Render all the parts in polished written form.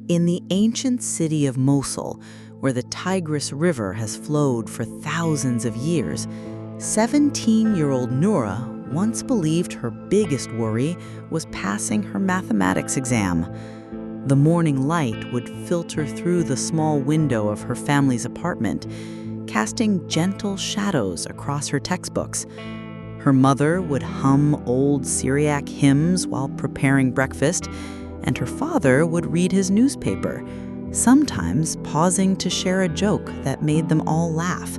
In the ancient city of Mosul, where the Tigris River has flowed for thousands of years, 17-year-old Noura once believed her biggest worry was passing her mathematics exam. The morning light would filter through the small window of her family's apartment, casting gentle shadows across her textbooks. Her mother would hum old Syriac hymns while preparing breakfast, and her father would read his newspaper, sometimes pausing to share a joke that made them all laugh.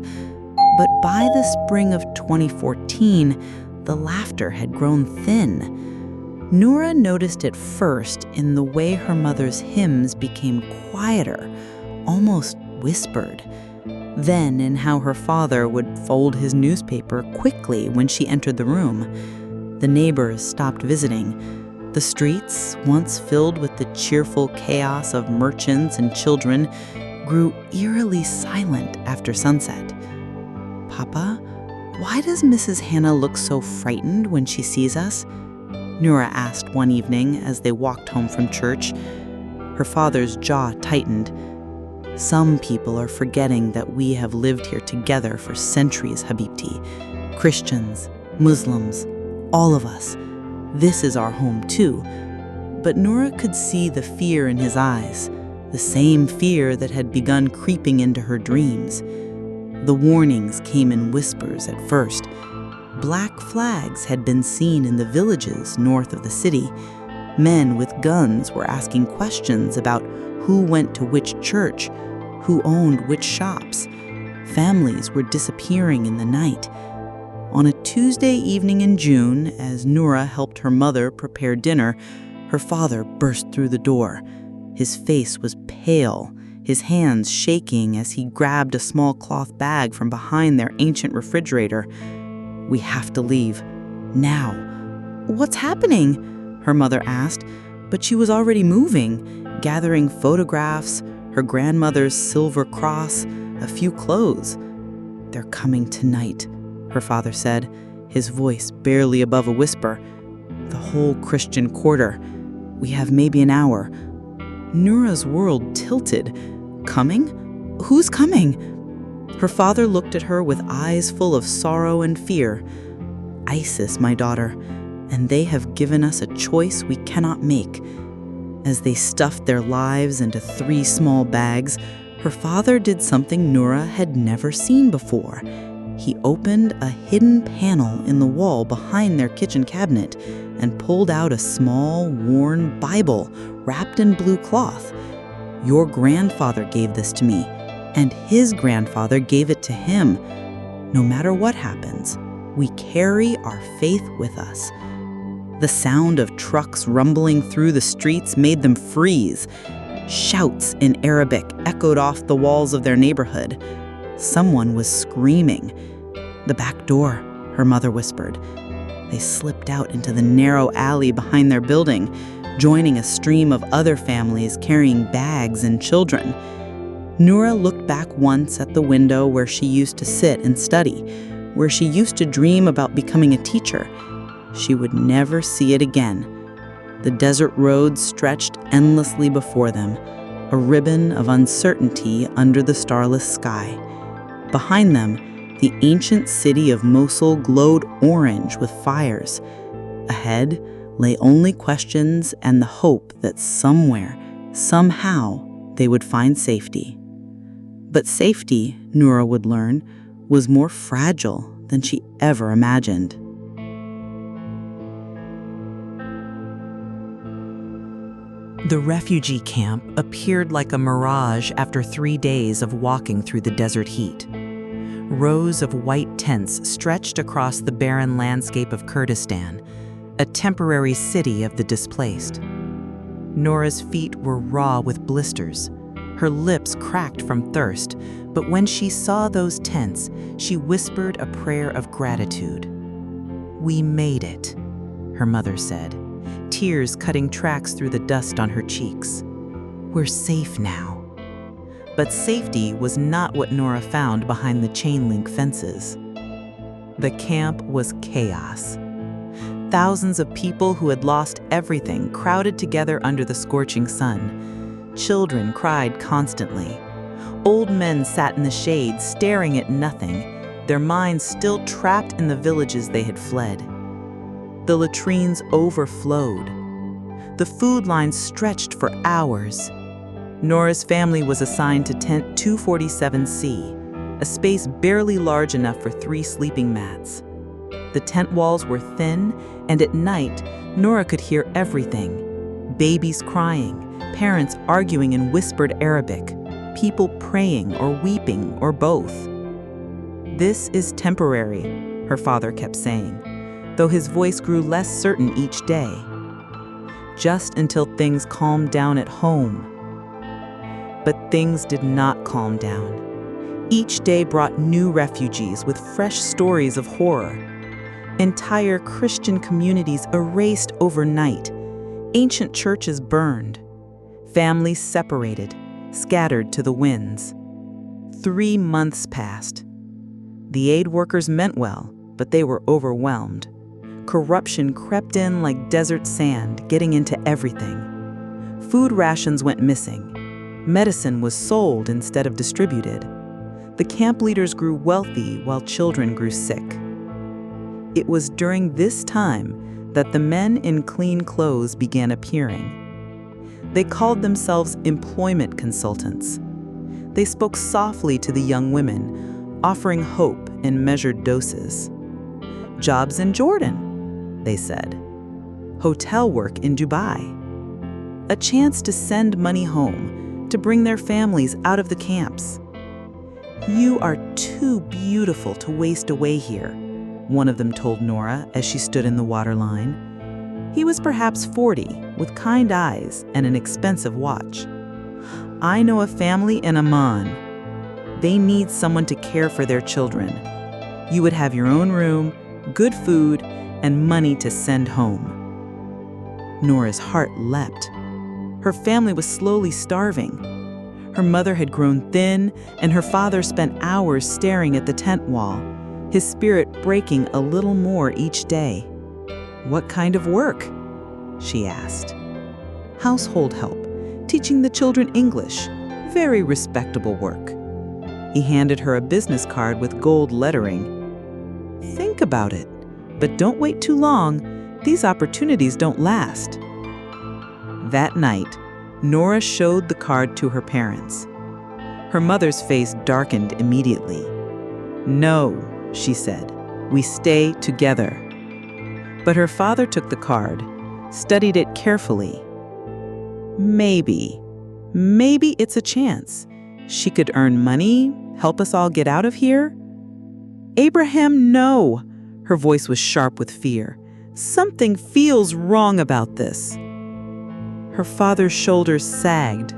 But by the spring of 2014, the laughter had grown thin. Noura noticed it first in the way her mother's hymns became quieter, almost whispered. Then in how her father would fold his newspaper quickly when she entered the room. The neighbors stopped visiting. The streets, once filled with the cheerful chaos of merchants and children, grew eerily silent after sunset. "Papa, why does Mrs. Hannah look so frightened when she sees us?" Noura asked one evening as they walked home from church. Her father's jaw tightened. "Some people are forgetting that we have lived here together for centuries, Habibti. Christians, Muslims, all of us. This is our home too." But Noura could see the fear in his eyes, the same fear that had begun creeping into her dreams. The warnings came in whispers at first. Black flags had been seen in the villages north of the city. Men with guns were asking questions about who went to which church, who owned which shops. Families were disappearing in the night. On a Tuesday evening in June, as Noura helped her mother prepare dinner, her father burst through the door. His face was pale, his hands shaking as he grabbed a small cloth bag from behind their ancient refrigerator. "We have to leave. Now." "What's happening?" her mother asked, but she was already moving, gathering photographs, her grandmother's silver cross, a few clothes. "They're coming tonight," her father said, his voice barely above a whisper. "The whole Christian quarter. We have maybe an hour." Noura's world tilted. "Coming? Who's coming?" Her father looked at her with eyes full of sorrow and fear. "ISIS, my daughter, and they have given us a choice we cannot make." As they stuffed their lives into 3 small bags, her father did something Noura had never seen before. He opened a hidden panel in the wall behind their kitchen cabinet and pulled out a small, worn Bible wrapped in blue cloth. "Your grandfather gave this to me, and his grandfather gave it to him. No matter what happens, we carry our faith with us." The sound of trucks rumbling through the streets made them freeze. Shouts in Arabic echoed off the walls of their neighborhood. Someone was screaming. "The back door," her mother whispered. They slipped out into the narrow alley behind their building, joining a stream of other families carrying bags and children. Noura looked back once at the window where she used to sit and study, where she used to dream about becoming a teacher. She would never see it again. The desert road stretched endlessly before them, a ribbon of uncertainty under the starless sky. Behind them, the ancient city of Mosul glowed orange with fires. Ahead lay only questions and the hope that somewhere, somehow, they would find safety. But safety, Noura would learn, was more fragile than she ever imagined. The refugee camp appeared like a mirage after 3 days of walking through the desert heat. Rows of white tents stretched across the barren landscape of Kurdistan, a temporary city of the displaced. Noura's feet were raw with blisters. Her lips cracked from thirst, but when she saw those tents, she whispered a prayer of gratitude. "We made it," her mother said, tears cutting tracks through the dust on her cheeks. "We're safe now." But safety was not what Noura found behind the chain-link fences. The camp was chaos. Thousands of people who had lost everything crowded together under the scorching sun. Children cried constantly. Old men sat in the shade staring at nothing, their minds still trapped in the villages they had fled. The latrines overflowed. The food lines stretched for hours. Nora's family was assigned to tent 247C, a space barely large enough for 3 sleeping mats. The tent walls were thin, and at night, Nora could hear everything. Babies crying, parents arguing in whispered Arabic, people praying or weeping or both. "This is temporary," her father kept saying, though his voice grew less certain each day. Just until things calmed down at home. But things did not calm down. Each day brought new refugees with fresh stories of horror. Entire Christian communities erased overnight. Ancient churches burned. Families separated, scattered to the winds. 3 months passed. The aid workers meant well, but they were overwhelmed. Corruption crept in like desert sand, getting into everything. Food rations went missing. Medicine was sold instead of distributed. The camp leaders grew wealthy while children grew sick. It was during this time that the men in clean clothes began appearing. They called themselves employment consultants. They spoke softly to the young women, offering hope in measured doses. "Jobs in Jordan," they said. "Hotel work in Dubai. A chance to send money home, to bring their families out of the camps. You are too beautiful to waste away here," one of them told Nora as she stood in the waterline. He was perhaps 40, with kind eyes and an expensive watch. "I know a family in Amman. They need someone to care for their children. You would have your own room, good food, and money to send home." Nora's heart leapt. Her family was slowly starving. Her mother had grown thin, and her father spent hours staring at the tent wall, his spirit breaking a little more each day. "What kind of work?" she asked. "Household help, teaching the children English. Very respectable work." He handed her a business card with gold lettering. "Think about it, but don't wait too long. These opportunities don't last." That night, Nora showed the card to her parents. Her mother's face darkened immediately. "No," she said, "we stay together." But her father took the card, studied it carefully. Maybe it's a chance. She could earn money, help us all get out of here. "Abraham, no!" Her voice was sharp with fear. "Something feels wrong about this." Her father's shoulders sagged.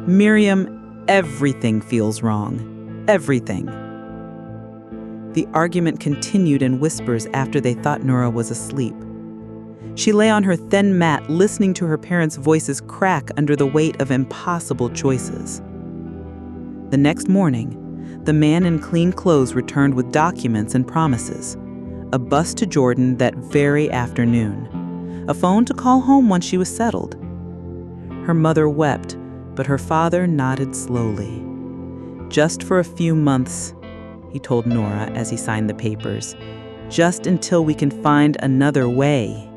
"Miriam, everything feels wrong. Everything." The argument continued in whispers after they thought Nora was asleep. She lay on her thin mat, listening to her parents' voices crack under the weight of impossible choices. The next morning, the man in clean clothes returned with documents and promises. A bus to Jordan that very afternoon. A phone to call home once she was settled. Her mother wept, but her father nodded slowly. "Just for a few months," he told Nora as he signed the papers. "Just until we can find another way."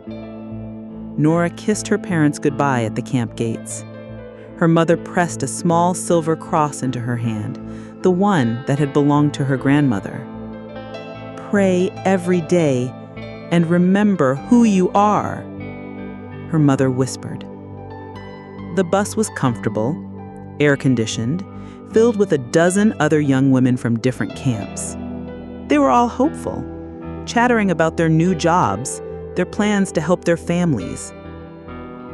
Nora kissed her parents goodbye at the camp gates. Her mother pressed a small silver cross into her hand, the one that had belonged to her grandmother. "Pray every day and remember who you are," her mother whispered. The bus was comfortable, air-conditioned, filled with a dozen other young women from different camps. They were all hopeful, chattering about their new jobs, their plans to help their families.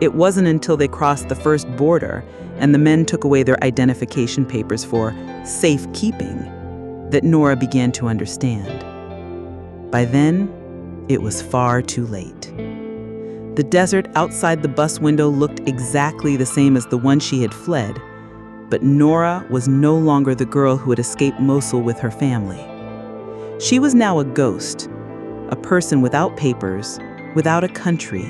It wasn't until they crossed the first border and the men took away their identification papers for safekeeping that Nora began to understand. By then, it was far too late. The desert outside the bus window looked exactly the same as the one she had fled, but Nora was no longer the girl who had escaped Mosul with her family. She was now a ghost, a person without papers, without a country,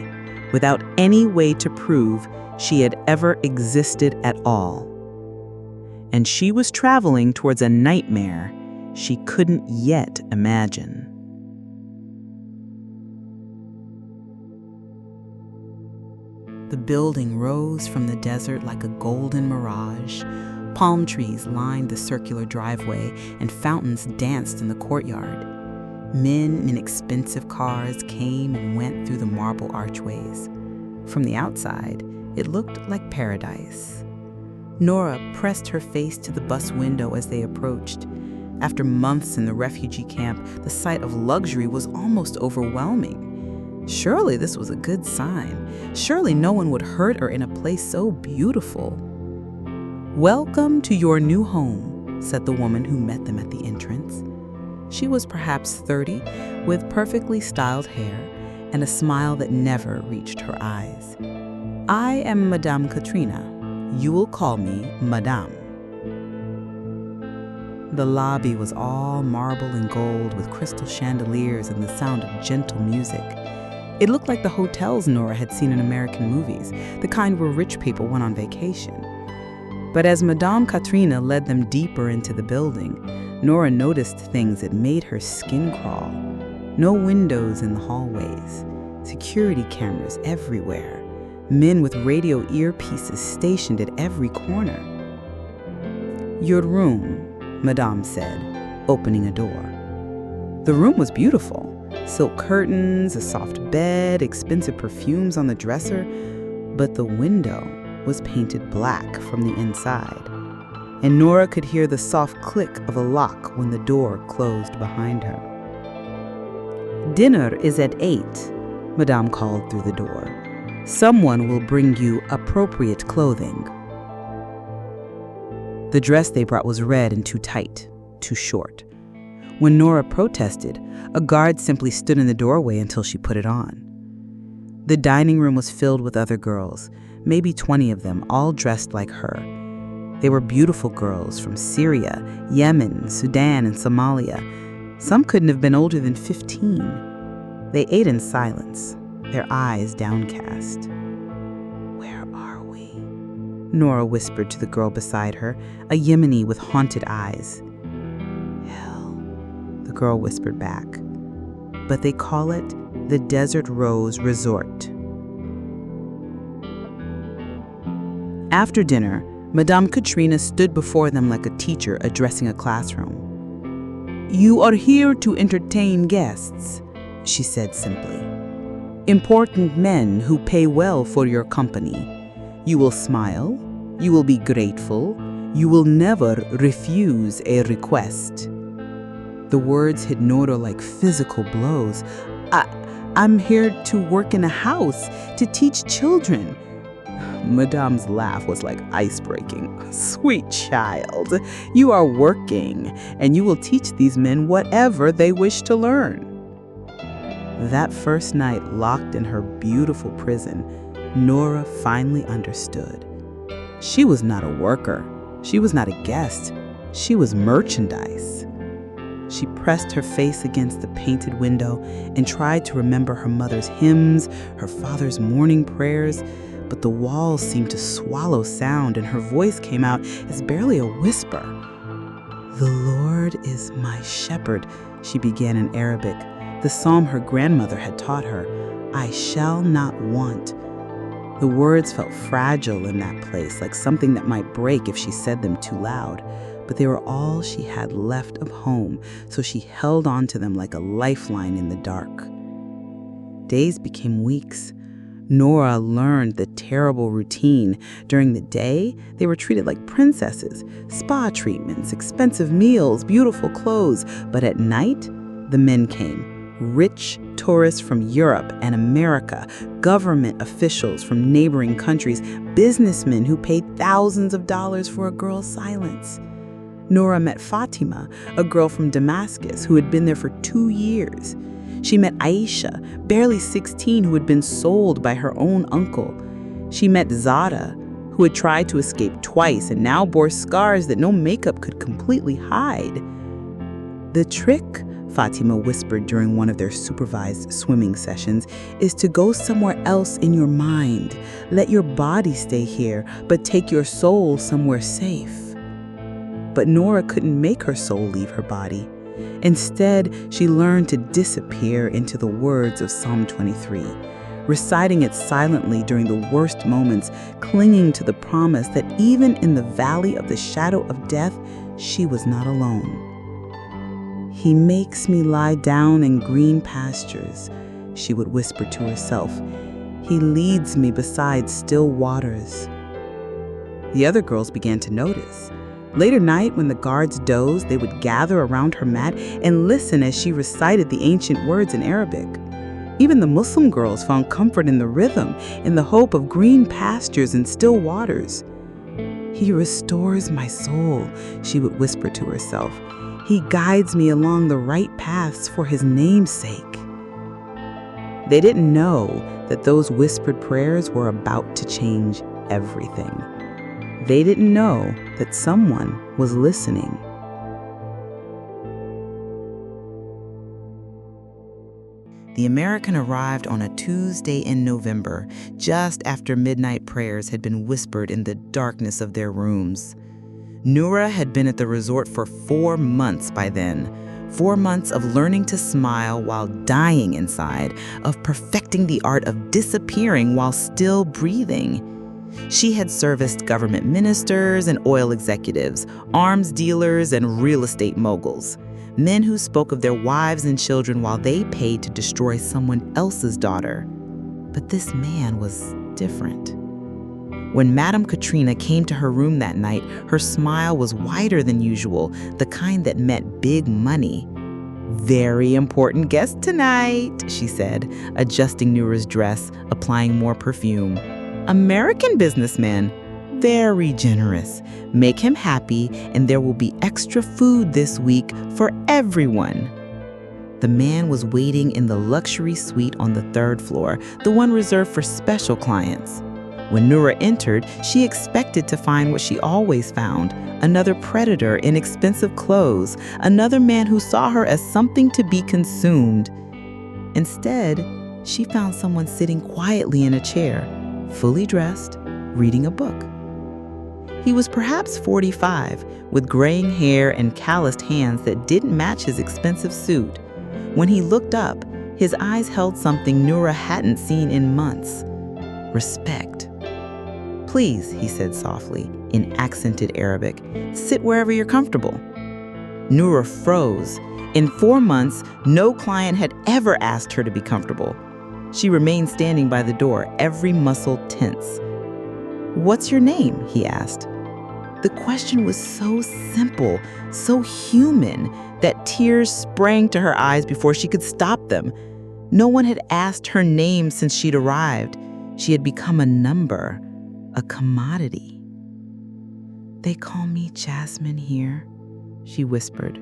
without any way to prove she had ever existed at all. And she was traveling towards a nightmare she couldn't yet imagine. The building rose from the desert like a golden mirage. Palm trees lined the circular driveway, and fountains danced in the courtyard. Men in expensive cars came and went through the marble archways. From the outside, it looked like paradise. Nora pressed her face to the bus window as they approached. After months in the refugee camp, the sight of luxury was almost overwhelming. Surely this was a good sign. Surely no one would hurt her in a place so beautiful. "Welcome to your new home," said the woman who met them at the entrance. She was perhaps 30, with perfectly styled hair and a smile that never reached her eyes. "I am Madame Katrina. You will call me Madame." The lobby was all marble and gold with crystal chandeliers and the sound of gentle music. It looked like the hotels Nora had seen in American movies, the kind where rich people went on vacation. But as Madame Katrina led them deeper into the building, Nora noticed things that made her skin crawl. No windows in the hallways, security cameras everywhere, men with radio earpieces stationed at every corner. "Your room," Madame said, opening a door. The room was beautiful. Silk curtains, a soft bed, expensive perfumes on the dresser, but the window was painted black from the inside, and Nora could hear the soft click of a lock when the door closed behind her. "Dinner is at 8, Madame called through the door. "Someone will bring you appropriate clothing." The dress they brought was red and too tight, too short. When Nora protested, a guard simply stood in the doorway until she put it on. The dining room was filled with other girls, maybe 20 of them, all dressed like her. They were beautiful girls from Syria, Yemen, Sudan, and Somalia. Some couldn't have been older than 15. They ate in silence, their eyes downcast. "Where are we?" Nora whispered to the girl beside her, a Yemeni with haunted eyes. "Hell," the girl whispered back. "But they call it the Desert Rose Resort." After dinner, Madame Katrina stood before them like a teacher addressing a classroom. "You are here to entertain guests," she said simply. "Important men who pay well for your company. You will smile, you will be grateful, you will never refuse a request." The words hit Nora like physical blows. I'm here to work in a house, to teach children." Madame's laugh was like ice-breaking. "Sweet child, you are working, and you will teach these men whatever they wish to learn." That first night locked in her beautiful prison, Nora finally understood. She was not a worker. She was not a guest. She was merchandise. She pressed her face against the painted window and tried to remember her mother's hymns, her father's morning prayers, but the walls seemed to swallow sound and her voice came out as barely a whisper. "The Lord is my shepherd," she began in Arabic, the psalm her grandmother had taught her. "I shall not want." The words felt fragile in that place, like something that might break if she said them too loud. But they were all she had left of home, so she held on to them like a lifeline in the dark. Days became weeks. Nora learned the terrible routine. During the day, they were treated like princesses, spa treatments, expensive meals, beautiful clothes. But at night, the men came. Rich tourists from Europe and America, government officials from neighboring countries, businessmen who paid thousands of dollars for a girl's silence. Nora met Fatima, a girl from Damascus who had been there for 2 years. She met Aisha, barely 16, who had been sold by her own uncle. She met Zara, who had tried to escape twice and now bore scars that no makeup could completely hide. The trick? Fatima whispered during one of their supervised swimming sessions, is to go somewhere else in your mind. Let your body stay here, but take your soul somewhere safe. But Nora couldn't make her soul leave her body. Instead, she learned to disappear into the words of Psalm 23, reciting it silently during the worst moments, clinging to the promise that even in the valley of the shadow of death, she was not alone. He makes me lie down in green pastures, she would whisper to herself. He leads me beside still waters. The other girls began to notice. Late at night, when the guards dozed, they would gather around her mat and listen as she recited the ancient words in Arabic. Even the Muslim girls found comfort in the rhythm, in the hope of green pastures and still waters. He restores my soul, she would whisper to herself. He guides me along the right paths for his name's sake. They didn't know that those whispered prayers were about to change everything. They didn't know that someone was listening. The American arrived on a Tuesday in November, just after midnight prayers had been whispered in the darkness of their rooms. Noura had been at the resort for 4 months by then. 4 months of learning to smile while dying inside, of perfecting the art of disappearing while still breathing. She had serviced government ministers and oil executives, arms dealers and real estate moguls, men who spoke of their wives and children while they paid to destroy someone else's daughter. But this man was different. When Madame Katrina came to her room that night, her smile was wider than usual, the kind that meant big money. "Very important guest tonight," she said, adjusting Noura's dress, applying more perfume. "American businessman, very generous. Make him happy, and there will be extra food this week for everyone." The man was waiting in the luxury suite on the 3rd floor, the one reserved for special clients. When Noura entered, she expected to find what she always found, another predator in expensive clothes, another man who saw her as something to be consumed. Instead, she found someone sitting quietly in a chair, fully dressed, reading a book. He was perhaps 45, with graying hair and calloused hands that didn't match his expensive suit. When he looked up, his eyes held something Noura hadn't seen in months: respect. "Please," he said softly, in accented Arabic, "sit wherever you're comfortable." Noura froze. In 4 months, no client had ever asked her to be comfortable. She remained standing by the door, every muscle tense. "What's your name?" he asked. The question was so simple, so human, that tears sprang to her eyes before she could stop them. No one had asked her name since she'd arrived. She had become a number, a commodity. "They call me Jasmine here," she whispered.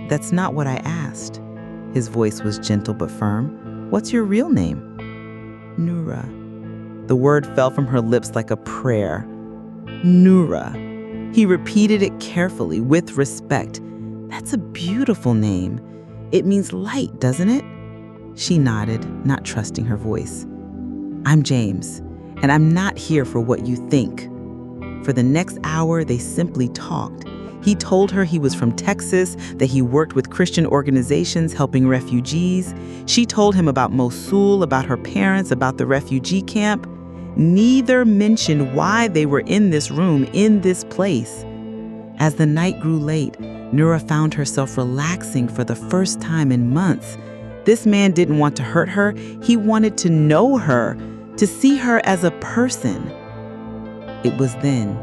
"That's not what I asked." His voice was gentle but firm. "What's your real name?" "Noura." The word fell from her lips like a prayer. Noura. He repeated it carefully, with respect. "That's a beautiful name. It means light, doesn't it?" She nodded, not trusting her voice. "I'm James, and I'm not here for what you think." For the next hour, they simply talked. He told her he was from Texas, that he worked with Christian organizations helping refugees. She told him about Mosul, about her parents, about the refugee camp. Neither mentioned why they were in this room, in this place. As the night grew late, Noura found herself relaxing for the first time in months. This man didn't want to hurt her. He wanted to know her, to see her as a person. It was then,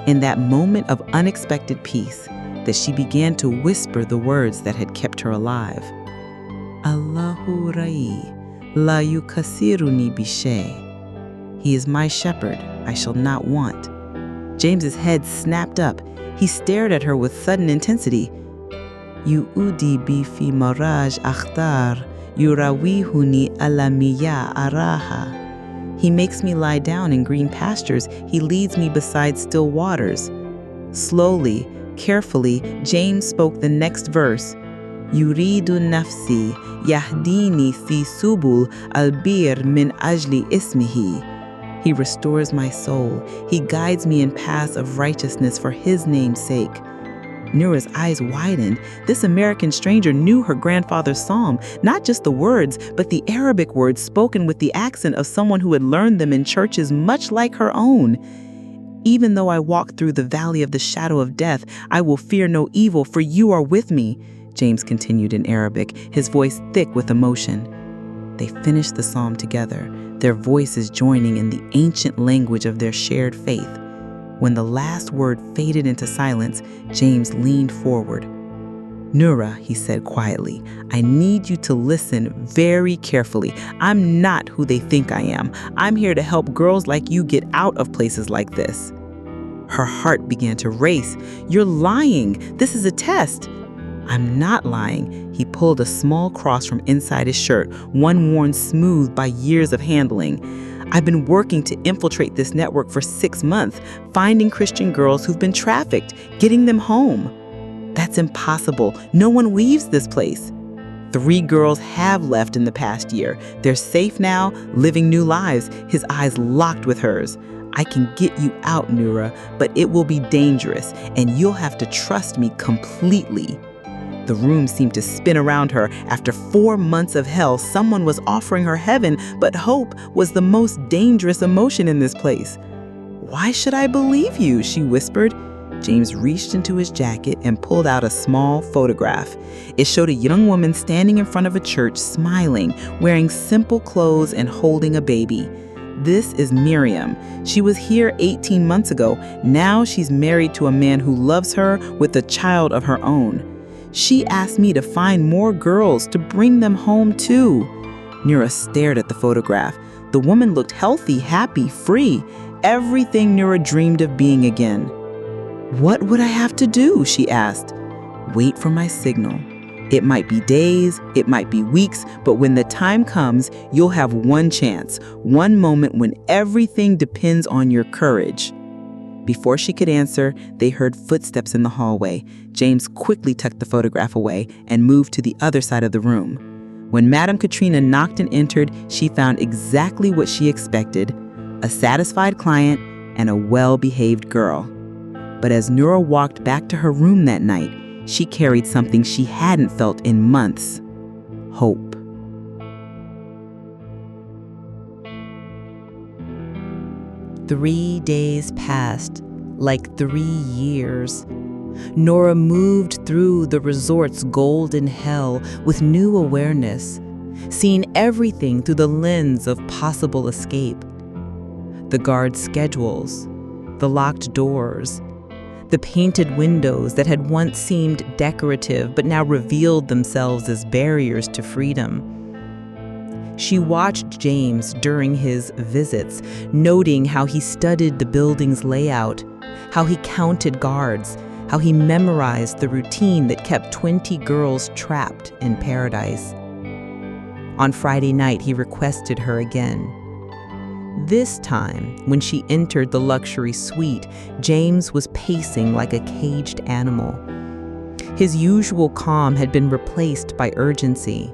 in that moment of unexpected peace, that she began to whisper the words that had kept her alive. "Allahu Ra'i, la yukasiruni bishay." He is my shepherd, I shall not want. James's head snapped up. He stared at her with sudden intensity. "Yu'udi bi fi maraj akhtar, yurawihuni alamiya araha." He makes me lie down in green pastures. He leads me beside still waters. Slowly, carefully, James spoke the next verse. Yuridu nafsi yahdini fi subul albir min ajli ismihi. He restores my soul. He guides me in paths of righteousness for his name's sake. Noura's eyes widened. This American stranger knew her grandfather's psalm, not just the words, but the Arabic words spoken with the accent of someone who had learned them in churches much like her own. Even though I walk through the valley of the shadow of death, I will fear no evil, for you are with me, James continued in Arabic, his voice thick with emotion. They finished the psalm together, their voices joining in the ancient language of their shared faith. When the last word faded into silence, James leaned forward. Noura, he said quietly, I need you to listen very carefully. I'm not who they think I am. I'm here to help girls like you get out of places like this. Her heart began to race. You're lying. This is a test. I'm not lying. He pulled a small cross from inside his shirt, one worn smooth by years of handling. I've been working to infiltrate this network for 6 months, finding Christian girls who've been trafficked, getting them home. That's impossible. No one leaves this place. 3 girls have left in the past year. They're safe now, living new lives, his eyes locked with hers. I can get you out, Noura, but it will be dangerous, and you'll have to trust me completely. The room seemed to spin around her. After 4 months of hell, someone was offering her heaven, but hope was the most dangerous emotion in this place. Why should I believe you? She whispered. James reached into his jacket and pulled out a small photograph. It showed a young woman standing in front of a church, smiling, wearing simple clothes and holding a baby. This is Miriam. She was here 18 months ago. Now she's married to a man who loves her with a child of her own. She asked me to find more girls to bring them home too. Noura stared at the photograph. The woman looked healthy, happy, free. Everything Noura dreamed of being again. What would I have to do? She asked. Wait for my signal. It might be days, it might be weeks, but when the time comes, you'll have one chance, one moment when everything depends on your courage. Before she could answer, they heard footsteps in the hallway. James quickly tucked the photograph away and moved to the other side of the room. When Madame Katrina knocked and entered, she found exactly what she expected, a satisfied client and a well-behaved girl. But as Noura walked back to her room that night, she carried something she hadn't felt in months: hope. "3 days passed, like 3 years. Noura moved through the resort's golden hell with new awareness, seeing everything through the lens of possible escape. The guard schedules, the locked doors, the painted windows that had once seemed decorative but now revealed themselves as barriers to freedom. She watched James during his visits, noting how he studied the building's layout, how he counted guards, how he memorized the routine that kept 20 girls trapped in paradise. On Friday night, he requested her again. This time, when she entered the luxury suite, James was pacing like a caged animal. His usual calm had been replaced by urgency.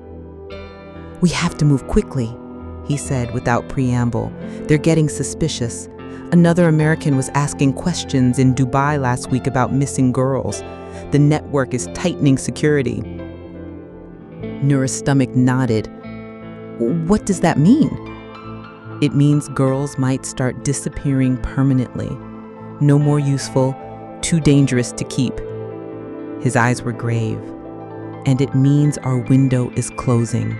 "We have to move quickly," he said without preamble. "They're getting suspicious. Another American was asking questions in Dubai last week about missing girls. The network is tightening security." Noura's stomach nodded. "What does that mean?" "It means girls might start disappearing permanently. No more useful, too dangerous to keep." His eyes were grave. "And it means our window is closing."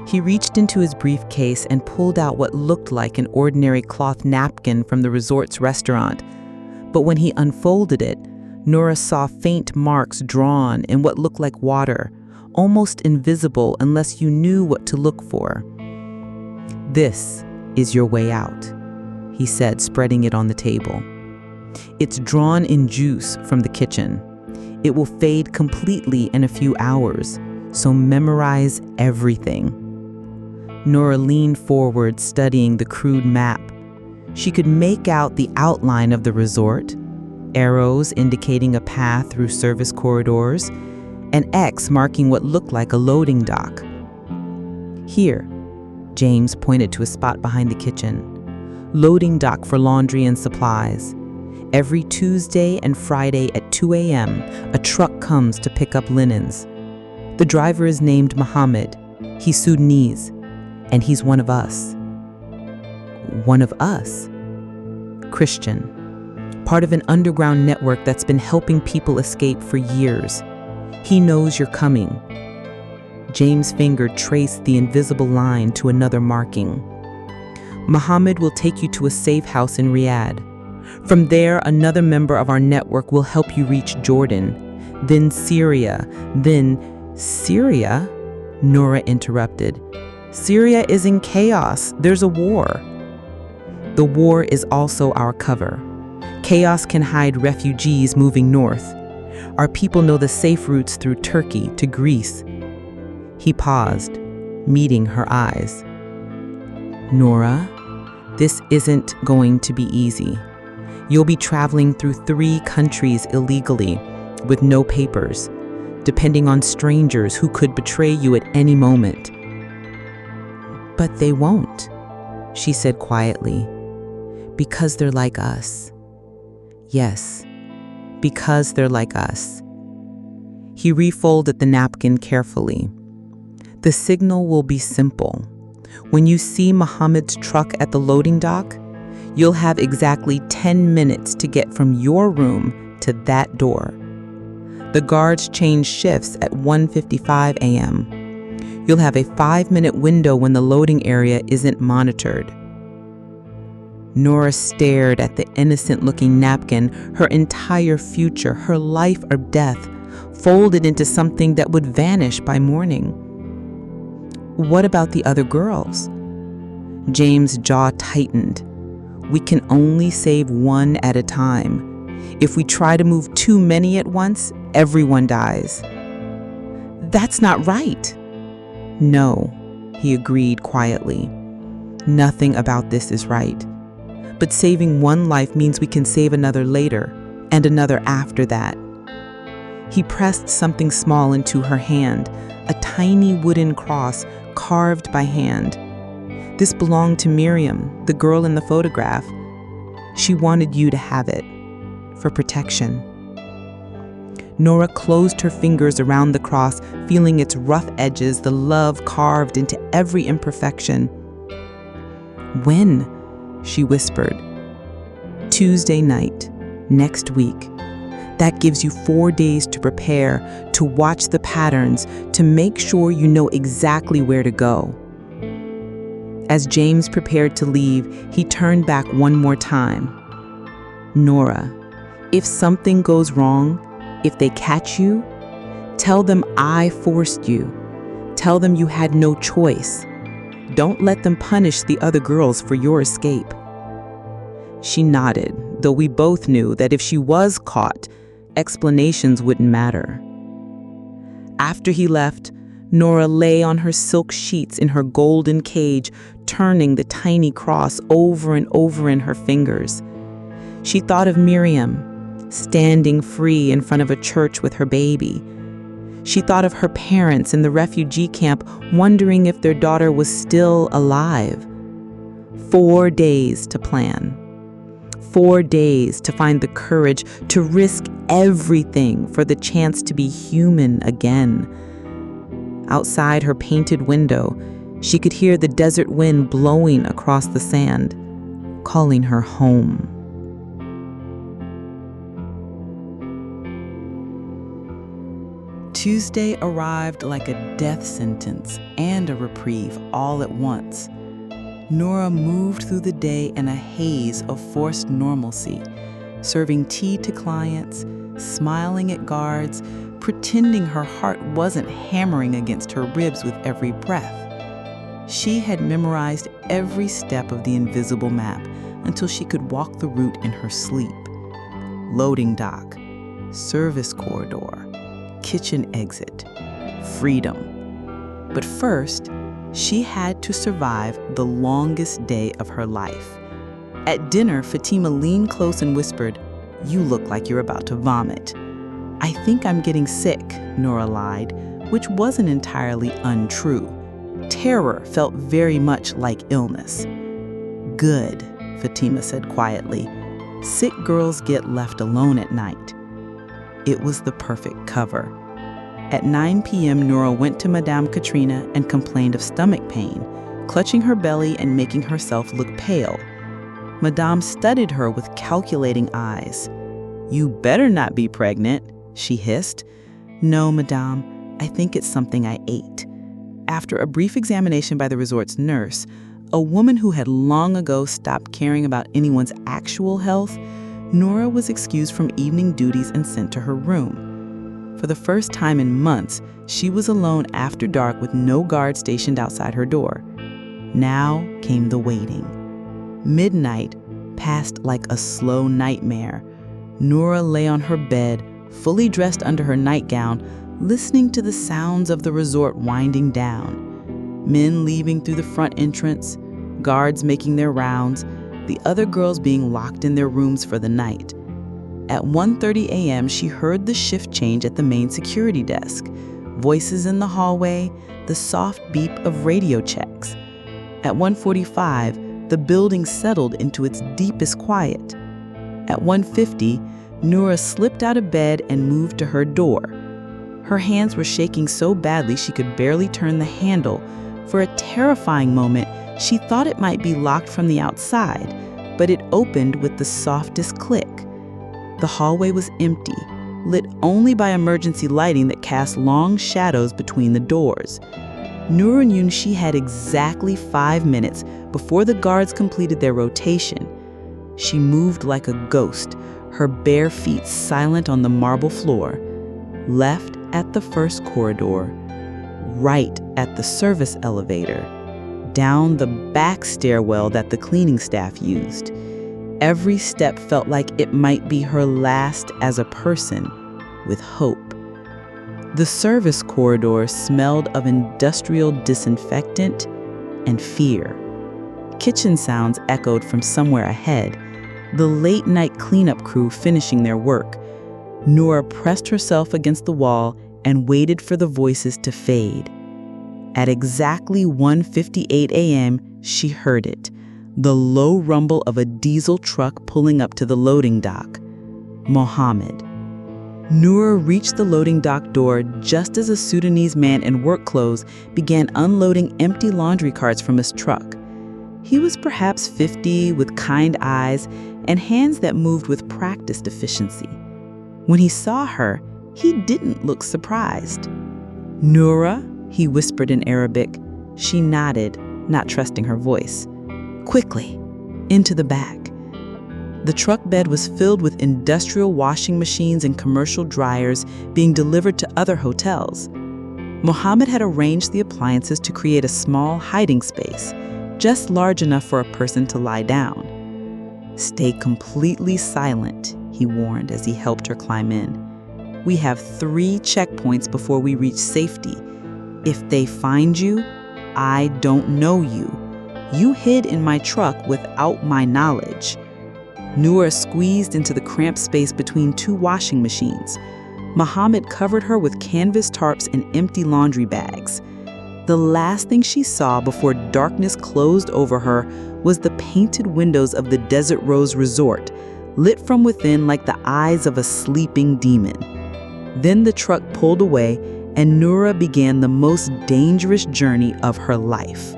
He reached into his briefcase and pulled out what looked like an ordinary cloth napkin from the resort's restaurant. But when he unfolded it, Noura saw faint marks drawn in what looked like water, almost invisible unless you knew what to look for. "This is your way out," he said, spreading it on the table. "It's drawn in juice from the kitchen. It will fade completely in a few hours, so memorize everything." Noura leaned forward, studying the crude map. She could make out the outline of the resort, arrows indicating a path through service corridors, an X marking what looked like a loading dock. "Here," James pointed to a spot behind the kitchen. "Loading dock for laundry and supplies. Every Tuesday and Friday at 2 a.m., a truck comes to pick up linens. The driver is named Mohammed. He's Sudanese, and he's one of us." "One of us?" "Christian. Part of an underground network that's been helping people escape for years. He knows you're coming." James' finger traced the invisible line to another marking. "Mohammed will take you to a safe house in Riyadh. From there, another member of our network will help you reach Jordan, then Syria, then—" "Syria?" Nora interrupted. "Syria is in chaos. There's a war." "The war is also our cover. Chaos can hide refugees moving north. Our people know the safe routes through Turkey to Greece." He paused, meeting her eyes. "Nora, this isn't going to be easy. You'll be traveling through 3 countries illegally, with no papers, depending on strangers who could betray you at any moment." "But they won't," she said quietly. "Because they're like us." "Yes, because they're like us." He refolded the napkin carefully. "The signal will be simple. When you see Mohammed's truck at the loading dock, you'll have exactly 10 minutes to get from your room to that door. The guards change shifts at 1:55 a.m. You'll have a 5-minute window when the loading area isn't monitored." Nora stared at the innocent-looking napkin, her entire future, her life or death, folded into something that would vanish by morning. "What about the other girls?" James' jaw tightened. "We can only save one at a time. If we try to move too many at once, everyone dies." "That's not right." "No," he agreed quietly. "Nothing about this is right. But saving one life means we can save another later, and another after that." He pressed something small into her hand, a tiny wooden cross carved by hand. "This belonged to Miriam, the girl in the photograph. She wanted you to have it, for protection." Nora closed her fingers around the cross, feeling its rough edges, the love carved into every imperfection. "When?" she whispered. "Tuesday night, next week. That gives you 4 days to prepare, to watch the patterns, to make sure you know exactly where to go." As James prepared to leave, he turned back one more time. "Nora, if something goes wrong, if they catch you, tell them I forced you. Tell them you had no choice. Don't let them punish the other girls for your escape." She nodded, though we both knew that if she was caught, explanations wouldn't matter. After he left, Nora lay on her silk sheets in her golden cage, turning the tiny cross over and over in her fingers. She thought of Miriam, standing free in front of a church with her baby. She thought of her parents in the refugee camp, wondering if their daughter was still alive. 4 days to plan. 4 days to find the courage to risk everything for the chance to be human again. Outside her painted window, she could hear the desert wind blowing across the sand, calling her home. Tuesday arrived like a death sentence and a reprieve all at once. Nora moved through the day in a haze of forced normalcy, serving tea to clients, smiling at guards, pretending her heart wasn't hammering against her ribs with every breath. She had memorized every step of the invisible map until she could walk the route in her sleep. Loading dock, service corridor, kitchen exit, freedom. But first, she had to survive the longest day of her life. At dinner, Fatima leaned close and whispered, "You look like you're about to vomit." "I think I'm getting sick," Noura lied, which wasn't entirely untrue. Terror felt very much like illness. "Good," Fatima said quietly. "Sick girls get left alone at night." It was the perfect cover. At 9 p.m., Noura went to Madame Katrina and complained of stomach pain, clutching her belly and making herself look pale. Madame studied her with calculating eyes. "You better not be pregnant," she hissed. "No, Madame, I think it's something I ate." After a brief examination by the resort's nurse, a woman who had long ago stopped caring about anyone's actual health, Noura was excused from evening duties and sent to her room. For the first time in months, she was alone after dark with no guard stationed outside her door. Now came the waiting. Midnight passed like a slow nightmare. Noura lay on her bed, fully dressed under her nightgown, listening to the sounds of the resort winding down. Men leaving through the front entrance, guards making their rounds, the other girls being locked in their rooms for the night. At 1:30 a.m., she heard the shift change at the main security desk, voices in the hallway, the soft beep of radio checks. At 1:45, the building settled into its deepest quiet. At 1:50, Noura slipped out of bed and moved to her door. Her hands were shaking so badly she could barely turn the handle. For a terrifying moment, she thought it might be locked from the outside, but it opened with the softest click. The hallway was empty, lit only by emergency lighting that cast long shadows between the doors. Noura knew she had exactly 5 minutes before the guards completed their rotation. She moved like a ghost, her bare feet silent on the marble floor, left at the first corridor, right at the service elevator, down the back stairwell that the cleaning staff used. Every step felt like it might be her last as a person, with hope. The service corridor smelled of industrial disinfectant and fear. Kitchen sounds echoed from somewhere ahead, the late-night cleanup crew finishing their work. Noura pressed herself against the wall and waited for the voices to fade. At exactly 1:58 a.m., she heard it, the low rumble of a diesel truck pulling up to the loading dock. Mohammed. Noura reached the loading dock door just as a Sudanese man in work clothes began unloading empty laundry carts from his truck. He was perhaps 50, with kind eyes and hands that moved with practiced efficiency. When he saw her, he didn't look surprised. "Noura?" he whispered in Arabic. She nodded, not trusting her voice. "Quickly, into the back." The truck bed was filled with industrial washing machines and commercial dryers being delivered to other hotels. Mohammed had arranged the appliances to create a small hiding space, just large enough for a person to lie down. "Stay completely silent," he warned as he helped her climb in. "We have 3 checkpoints before we reach safety. If they find you, I don't know you. You hid in my truck without my knowledge." Noura squeezed into the cramped space between 2 washing machines. Mohammed covered her with canvas tarps and empty laundry bags. The last thing she saw before darkness closed over her was the painted windows of the Desert Rose Resort, lit from within like the eyes of a sleeping demon. Then the truck pulled away, and Noura began the most dangerous journey of her life.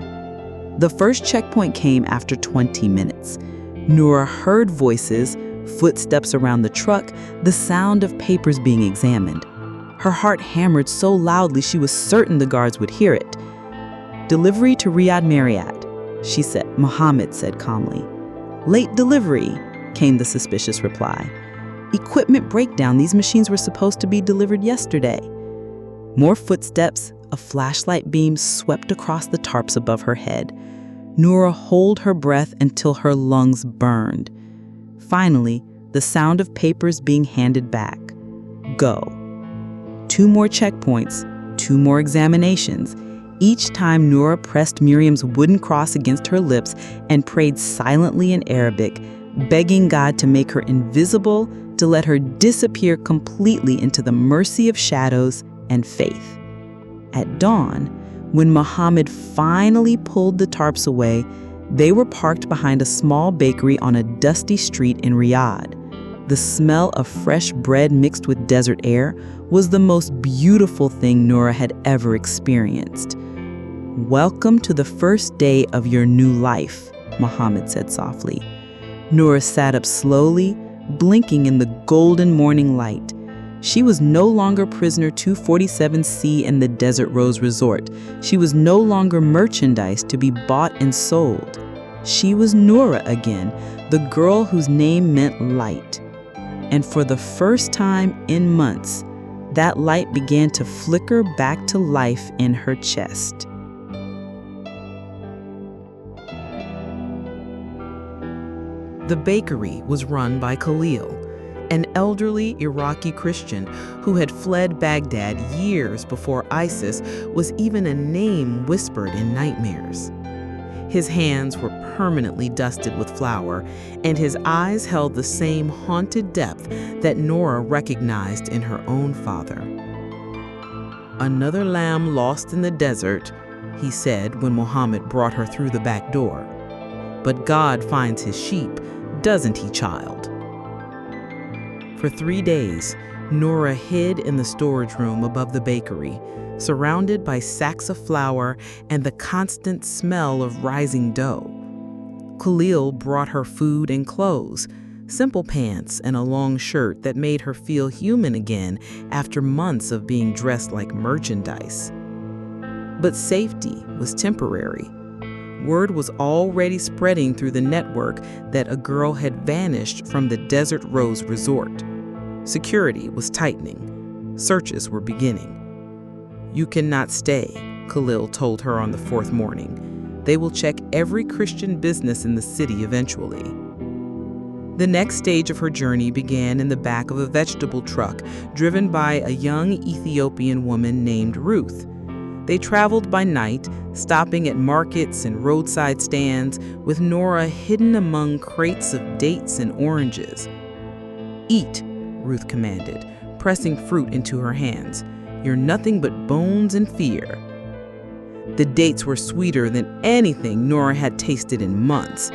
The first checkpoint came after 20 minutes. Noura heard voices, footsteps around the truck, the sound of papers being examined. Her heart hammered so loudly she was certain the guards would hear it. "Delivery to Riyadh Marriott," she said. Mohammed said calmly. "Late delivery," came the suspicious reply. "Equipment breakdown. These machines were supposed to be delivered yesterday." More footsteps, a flashlight beam swept across the tarps above her head. Noura held her breath until her lungs burned. Finally, the sound of papers being handed back. Go. 2 more checkpoints, 2 more examinations. Each time Noura pressed Miriam's wooden cross against her lips and prayed silently in Arabic, begging God to make her invisible to let her disappear completely into the mercy of shadows and faith. At dawn, when Muhammad finally pulled the tarps away, they were parked behind a small bakery on a dusty street in Riyadh. The smell of fresh bread mixed with desert air was the most beautiful thing Noura had ever experienced. "Welcome to the first day of your new life," Muhammad said softly. Noura sat up slowly, blinking in the golden morning light. She was no longer prisoner 247C in the Desert Rose Resort. She was no longer merchandise to be bought and sold. She was Noura again, the girl whose name meant light. And for the first time in months, that light began to flicker back to life in her chest. The bakery was run by Khalil, an elderly Iraqi Christian who had fled Baghdad years before ISIS was even a name whispered in nightmares. His hands were permanently dusted with flour, and his eyes held the same haunted depth that Noura recognized in her own father. "Another lamb lost in the desert," he said when Muhammad brought her through the back door. "But God finds his sheep, doesn't he, child?" For 3 days, Noura hid in the storage room above the bakery, surrounded by sacks of flour and the constant smell of rising dough. Khalil brought her food and clothes, simple pants and a long shirt that made her feel human again after months of being dressed like merchandise. But safety was temporary. Word was already spreading through the network that a girl had vanished from the Desert Rose Resort. Security was tightening. Searches were beginning. "You cannot stay," Khalil told her on the 4th morning. "They will check every Christian business in the city eventually." The next stage of her journey began in the back of a vegetable truck driven by a young Ethiopian woman named Ruth. They traveled by night, stopping at markets and roadside stands, with Noura hidden among crates of dates and oranges. "Eat," Ruth commanded, pressing fruit into her hands. "You're nothing but bones and fear." The dates were sweeter than anything Noura had tasted in months.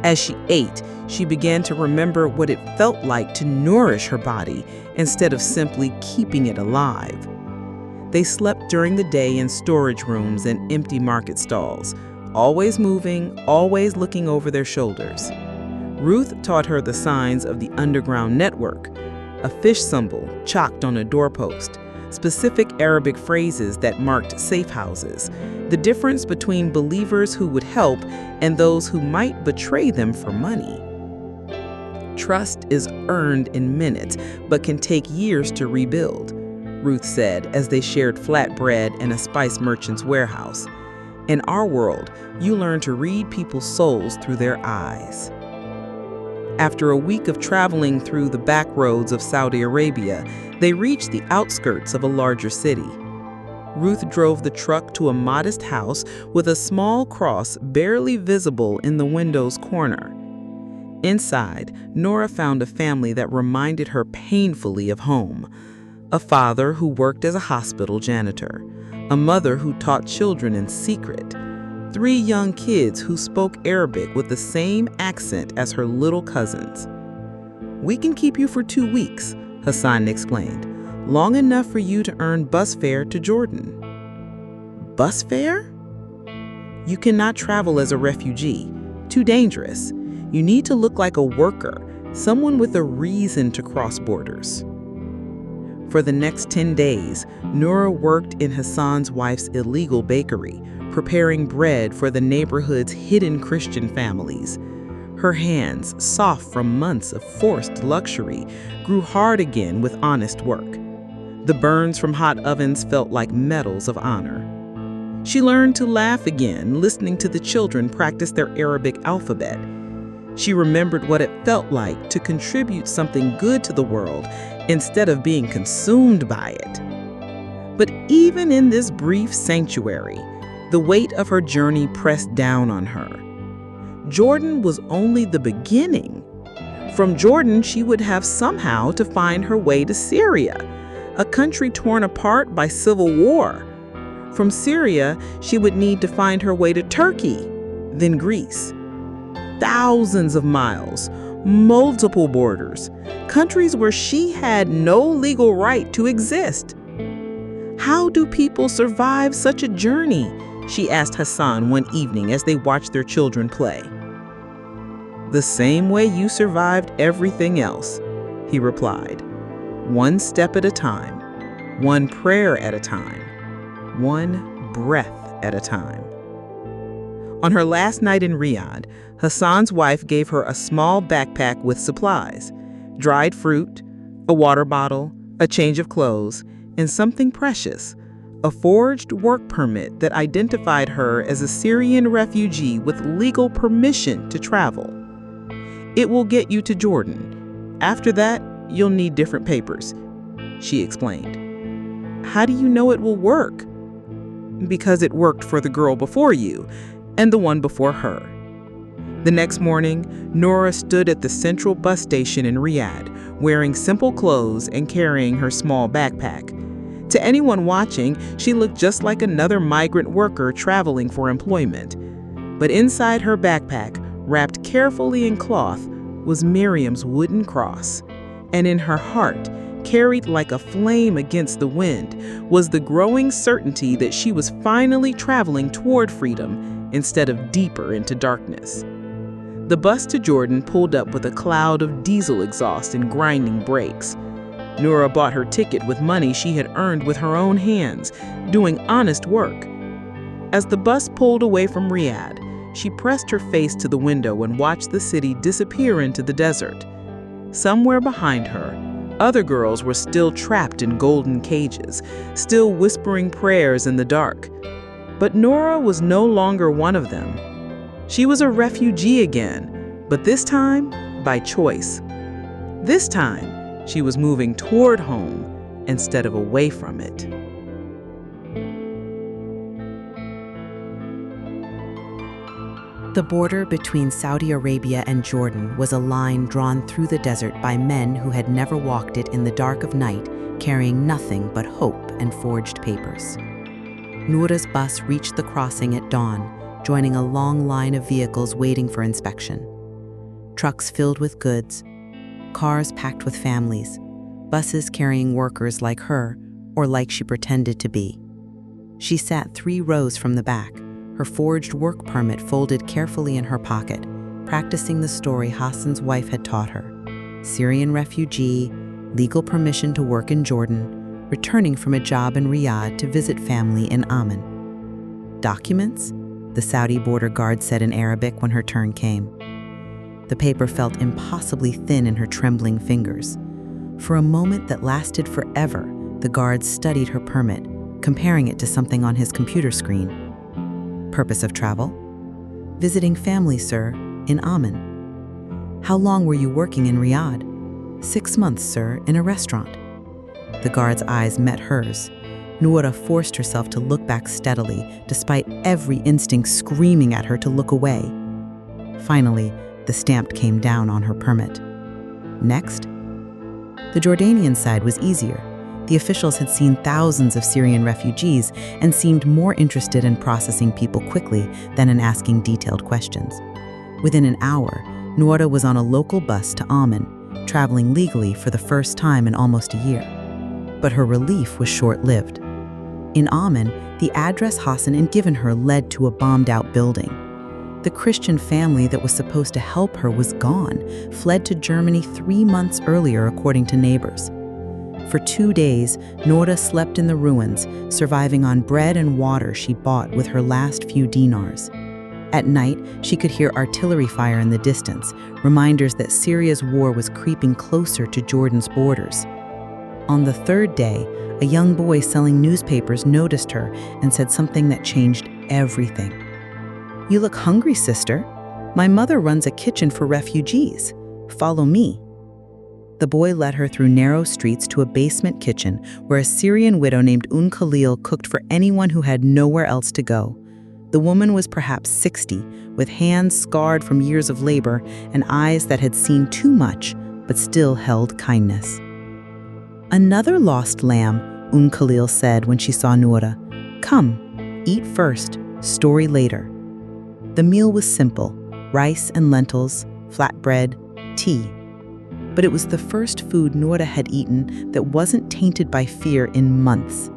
As she ate, she began to remember what it felt like to nourish her body instead of simply keeping it alive. They slept during the day in storage rooms and empty market stalls, always moving, always looking over their shoulders. Ruth taught her the signs of the underground network, a fish symbol chalked on a doorpost, specific Arabic phrases that marked safe houses, the difference between believers who would help and those who might betray them for money. "Trust is earned in minutes, but can take years to rebuild," Ruth said as they shared flatbread in a spice merchant's warehouse. "In our world, you learn to read people's souls through their eyes." After a week of traveling through the back roads of Saudi Arabia, they reached the outskirts of a larger city. Ruth drove the truck to a modest house with a small cross barely visible in the window's corner. Inside, Noura found a family that reminded her painfully of home. A father who worked as a hospital janitor, a mother who taught children in secret, 3 young kids who spoke Arabic with the same accent as her little cousins. "We can keep you for 2 weeks, Hassan explained, "long enough for you to earn bus fare to Jordan." "Bus fare?" "You cannot travel as a refugee. Too dangerous. You need to look like a worker, someone with a reason to cross borders." For the next 10 days, Noura worked in Hassan's wife's illegal bakery, preparing bread for the neighborhood's hidden Christian families. Her hands, soft from months of forced luxury, grew hard again with honest work. The burns from hot ovens felt like medals of honor. She learned to laugh again, listening to the children practice their Arabic alphabet. She remembered what it felt like to contribute something good to the world instead of being consumed by it. But even in this brief sanctuary, the weight of her journey pressed down on her. Jordan was only the beginning. From Jordan, she would have somehow to find her way to Syria, a country torn apart by civil war. From Syria, she would need to find her way to Turkey, then Greece. Thousands of miles, multiple borders, countries where she had no legal right to exist. How do people survive such a journey? She asked Hassan one evening as they watched their children play. The same way you survived everything else, he replied. One step at a time, one prayer at a time, one breath at a time. On her last night in Riyadh, Hassan's wife gave her a small backpack with supplies, dried fruit, a water bottle, a change of clothes, and something precious, a forged work permit that identified her as a Syrian refugee with legal permission to travel. It will get you to Jordan. After that, you'll need different papers, she explained. How do you know it will work? Because it worked for the girl before you and the one before her. The next morning, Noura stood at the central bus station in Riyadh, wearing simple clothes and carrying her small backpack. To anyone watching, she looked just like another migrant worker traveling for employment. But inside her backpack, wrapped carefully in cloth, was Miriam's wooden cross. And in her heart, carried like a flame against the wind, was the growing certainty that she was finally traveling toward freedom instead of deeper into darkness. The bus to Jordan pulled up with a cloud of diesel exhaust and grinding brakes. Noura bought her ticket with money she had earned with her own hands, doing honest work. As the bus pulled away from Riyadh, she pressed her face to the window and watched the city disappear into the desert. Somewhere behind her, other girls were still trapped in golden cages, still whispering prayers in the dark. But Noura was no longer one of them. She was a refugee again, but this time by choice. This time, she was moving toward home instead of away from it. The border between Saudi Arabia and Jordan was a line drawn through the desert by men who had never walked it in the dark of night, carrying nothing but hope and forged papers. Noura's bus reached the crossing at dawn, joining a long line of vehicles waiting for inspection. Trucks filled with goods, cars packed with families, buses carrying workers like her, or like she pretended to be. She sat 3 rows from the back, her forged work permit folded carefully in her pocket, practicing the story Hassan's wife had taught her. Syrian refugee, legal permission to work in Jordan, returning from a job in Riyadh to visit family in Amman. Documents? The Saudi border guard said in Arabic when her turn came. The paper felt impossibly thin in her trembling fingers. For a moment that lasted forever, the guard studied her permit, comparing it to something on his computer screen. Purpose of travel? Visiting family, sir, in Amman. How long were you working in Riyadh? 6 months, sir, in a restaurant. The guard's eyes met hers. Noura forced herself to look back steadily, despite every instinct screaming at her to look away. Finally, the stamp came down on her permit. Next? The Jordanian side was easier. The officials had seen thousands of Syrian refugees and seemed more interested in processing people quickly than in asking detailed questions. Within an hour, Noura was on a local bus to Amman, traveling legally for the first time in almost a year. But her relief was short-lived. In Amman, the address Hassan had given her led to a bombed-out building. The Christian family that was supposed to help her was gone, fled to Germany 3 months earlier, according to neighbors. For 2 days, Noura slept in the ruins, surviving on bread and water she bought with her last few dinars. At night, she could hear artillery fire in the distance, reminders that Syria's war was creeping closer to Jordan's borders. On the 3rd day, a young boy selling newspapers noticed her and said something that changed everything. "You look hungry, sister. My mother runs a kitchen for refugees. Follow me." The boy led her through narrow streets to a basement kitchen where a Syrian widow named Khalil cooked for anyone who had nowhere else to go. The woman was perhaps 60, with hands scarred from years of labor and eyes that had seen too much but still held kindness. "Another lost lamb," Khalil said when she saw Noura. "Come, eat first, story later." The meal was simple: rice and lentils, flatbread, tea. But it was the first food Noura had eaten that wasn't tainted by fear in months.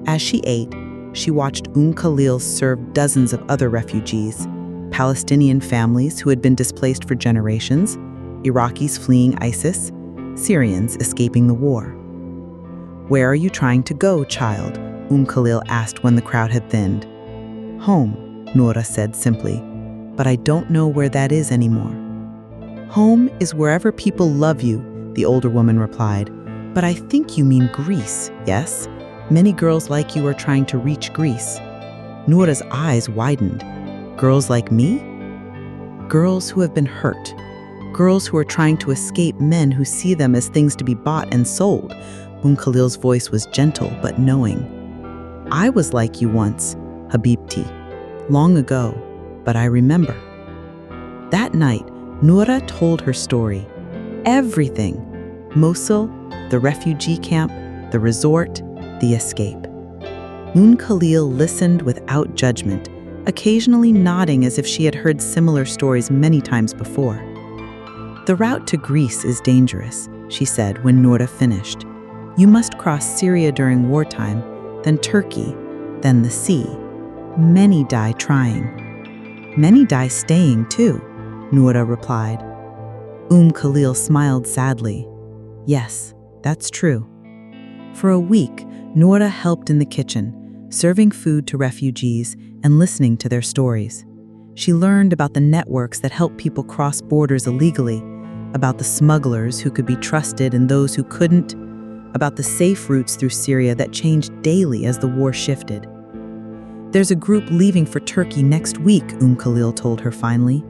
As she ate, she watched Khalil serve dozens of other refugees, Palestinian families who had been displaced for generations, Iraqis fleeing ISIS, Syrians escaping the war. "Where are you trying to go, child?" Khalil asked when the crowd had thinned. "Home," Noura said simply, "but I don't know where that is anymore." "Home is wherever people love you," the older woman replied. "But I think you mean Greece, yes? Many girls like you are trying to reach Greece." Noura's eyes widened. "Girls like me?" "Girls who have been hurt. Girls who are trying to escape men who see them as things to be bought and sold." Khalil's voice was gentle but knowing. "I was like you once, Habibti, long ago, but I remember." That night, Noura told her story. Everything. Mosul, the refugee camp, the resort, the escape. Khalil listened without judgment, occasionally nodding as if she had heard similar stories many times before. "The route to Greece is dangerous," she said when Noura finished. "You must cross Syria during wartime, then Turkey, then the sea. Many die trying." "Many die staying, too," Noura replied. Khalil smiled sadly. "Yes, that's true." For a week, Noura helped in the kitchen, serving food to refugees and listening to their stories. She learned about the networks that help people cross borders illegally, about the smugglers who could be trusted and those who couldn't, about the safe routes through Syria that changed daily as the war shifted. "There's a group leaving for Turkey next week," Khalil told her finally.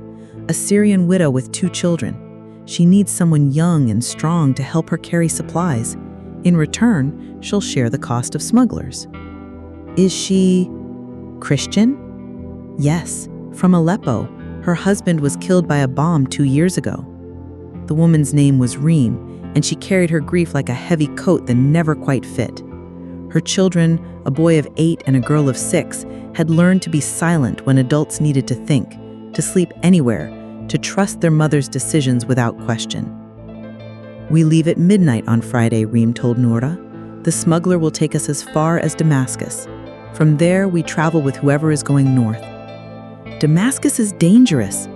"A Syrian widow with 2 children. She needs someone young and strong to help her carry supplies. In return, she'll share the cost of smugglers." "Is she Christian?" "Yes, from Aleppo. Her husband was killed by a bomb 2 years ago." The woman's name was Reem, and she carried her grief like a heavy coat that never quite fit. Her children, a boy of 8 and a girl of 6, had learned to be silent when adults needed to think, to sleep anywhere, to trust their mother's decisions without question. "We leave at midnight on Friday," Reem told Noura. "The smuggler will take us as far as Damascus. From there, we travel with whoever is going north." "Damascus is dangerous."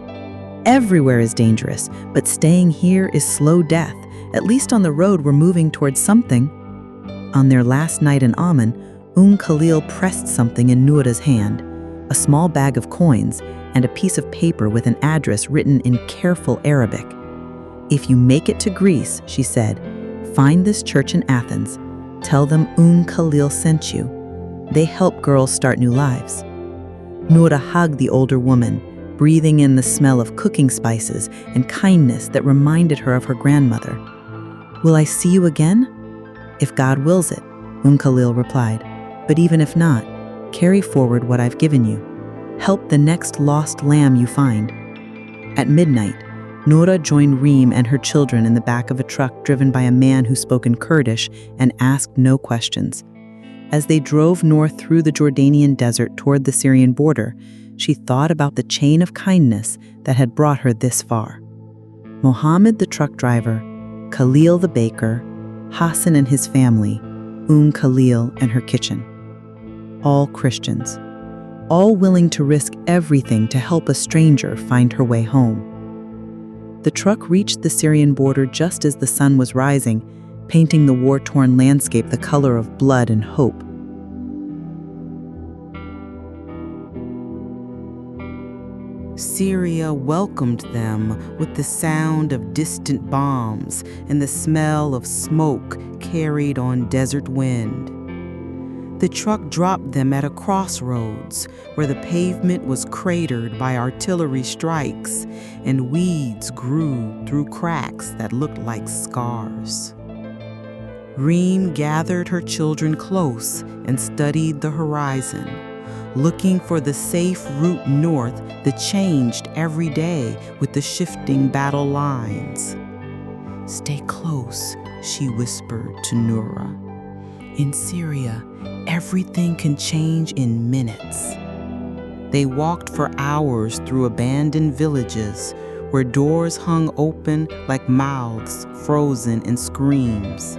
"Everywhere is dangerous, but staying here is slow death. At least on the road we're moving towards something." On their last night in Amman, Khalil pressed something in Noura's hand, a small bag of coins and a piece of paper with an address written in careful Arabic. "If you make it to Greece," she said, "find this church in Athens. Tell them Khalil sent you. They help girls start new lives." Noura hugged the older woman, breathing in the smell of cooking spices and kindness that reminded her of her grandmother. "Will I see you again?" "If God wills it," Khalil replied. "But even if not, carry forward what I've given you. Help the next lost lamb you find." At midnight, Noura joined Reem and her children in the back of a truck driven by a man who spoke in Kurdish and asked no questions. As they drove north through the Jordanian desert toward the Syrian border, she thought about the chain of kindness that had brought her this far. Mohammed the truck driver, Khalil the baker, Hassan and his family, Khalil and her kitchen. All Christians, all willing to risk everything to help a stranger find her way home. The truck reached the Syrian border just as the sun was rising, painting the war-torn landscape the color of blood and hope. Syria welcomed them with the sound of distant bombs and the smell of smoke carried on desert wind. The truck dropped them at a crossroads where the pavement was cratered by artillery strikes and weeds grew through cracks that looked like scars. Reem gathered her children close and studied the horizon, looking for the safe route north that changed every day with the shifting battle lines. "Stay close," she whispered to Noura. "In Syria, everything can change in minutes." They walked for hours through abandoned villages where doors hung open like mouths frozen in screams.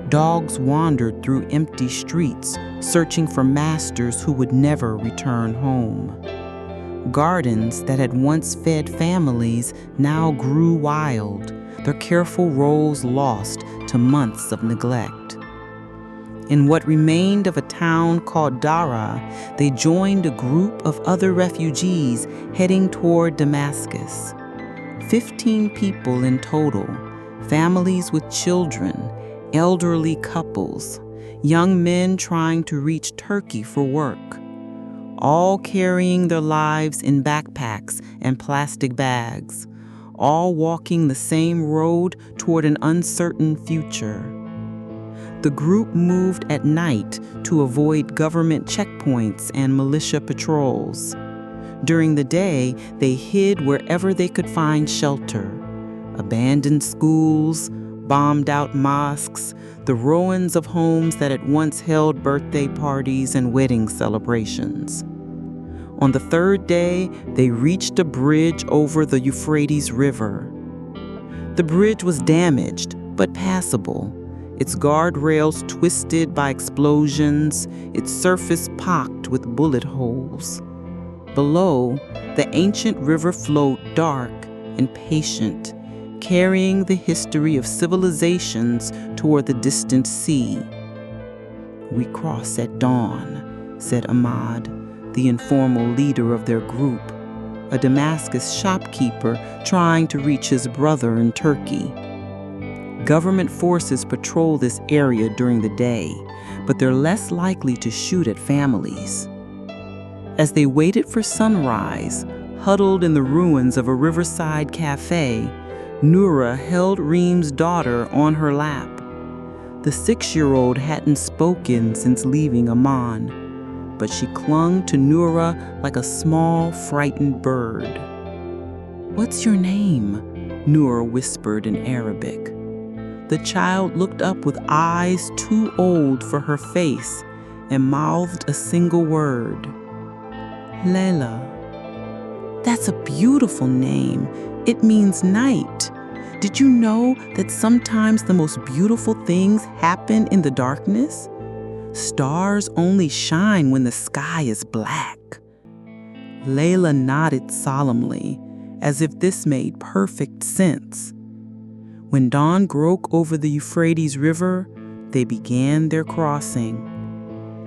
Dogs wandered through empty streets, searching for masters who would never return home. Gardens that had once fed families now grew wild, their careful rows lost to months of neglect. In what remained of a town called Dara, they joined a group of other refugees heading toward Damascus. 15 people in total, families with children, elderly couples, young men trying to reach Turkey for work, all carrying their lives in backpacks and plastic bags, all walking the same road toward an uncertain future. The group moved at night to avoid government checkpoints and militia patrols. During the day, they hid wherever they could find shelter. Abandoned schools, bombed-out mosques, the ruins of homes that had once held birthday parties and wedding celebrations. On the third day, they reached a bridge over the Euphrates River. The bridge was damaged, but passable, its guardrails twisted by explosions, its surface pocked with bullet holes. Below, the ancient river flowed dark and patient, carrying the history of civilizations toward the distant sea. "We cross at dawn," said Ahmad, the informal leader of their group, a Damascus shopkeeper trying to reach his brother in Turkey. Government forces patrol this area during the day, but they're less likely to shoot at families. As they waited for sunrise, huddled in the ruins of a riverside cafe, Noura held Reem's daughter on her lap. The 6-year-old hadn't spoken since leaving Amman, but she clung to Noura like a small, frightened bird. "What's your name?" Noura whispered in Arabic. The child looked up with eyes too old for her face and mouthed a single word. "Layla." "That's a beautiful name. It means night. Did you know that sometimes the most beautiful things happen in the darkness? Stars only shine when the sky is black." Layla nodded solemnly, as if this made perfect sense. When dawn broke over the Euphrates River, they began their crossing.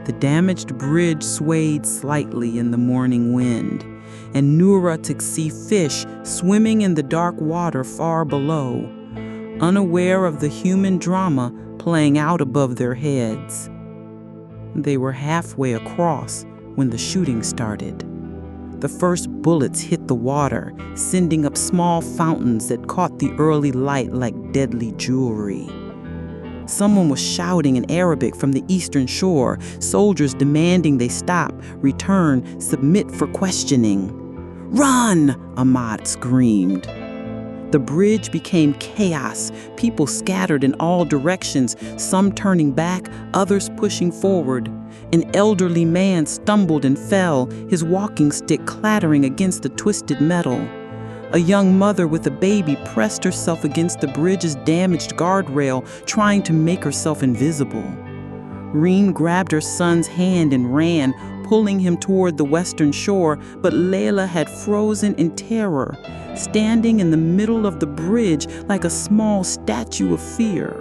The damaged bridge swayed slightly in the morning wind, and Noura could see fish swimming in the dark water far below, unaware of the human drama playing out above their heads. They were halfway across when the shooting started. The first bullets hit the water, sending up small fountains that caught the early light like deadly jewelry. Someone was shouting in Arabic from the eastern shore, soldiers demanding they stop, return, submit for questioning. "Run!" Ahmad screamed. The bridge became chaos, people scattered in all directions, some turning back, others pushing forward. An elderly man stumbled and fell, his walking stick clattering against the twisted metal. A young mother with a baby pressed herself against the bridge's damaged guardrail, trying to make herself invisible. Reem grabbed her son's hand and ran, pulling him toward the western shore, but Layla had frozen in terror, standing in the middle of the bridge like a small statue of fear.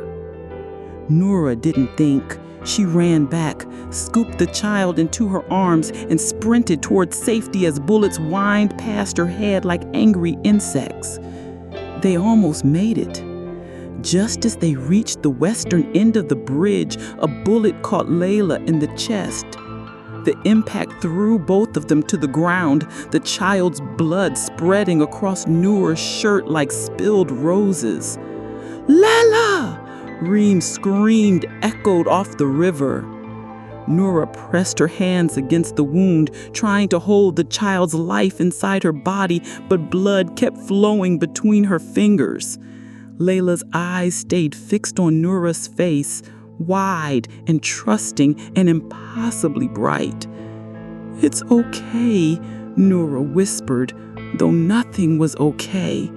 Noura didn't think. She ran back, scooped the child into her arms, and sprinted toward safety as bullets whined past her head like angry insects. They almost made it. Just as they reached the western end of the bridge, a bullet caught Layla in the chest. The impact threw both of them to the ground, the child's blood spreading across Noura's shirt like spilled roses. "Layla!" Reem screamed, echoed off the river. Noura pressed her hands against the wound, trying to hold the child's life inside her body, but blood kept flowing between her fingers. Layla's eyes stayed fixed on Noura's face, wide and trusting and impossibly bright. "It's okay," Noura whispered, though nothing was okay.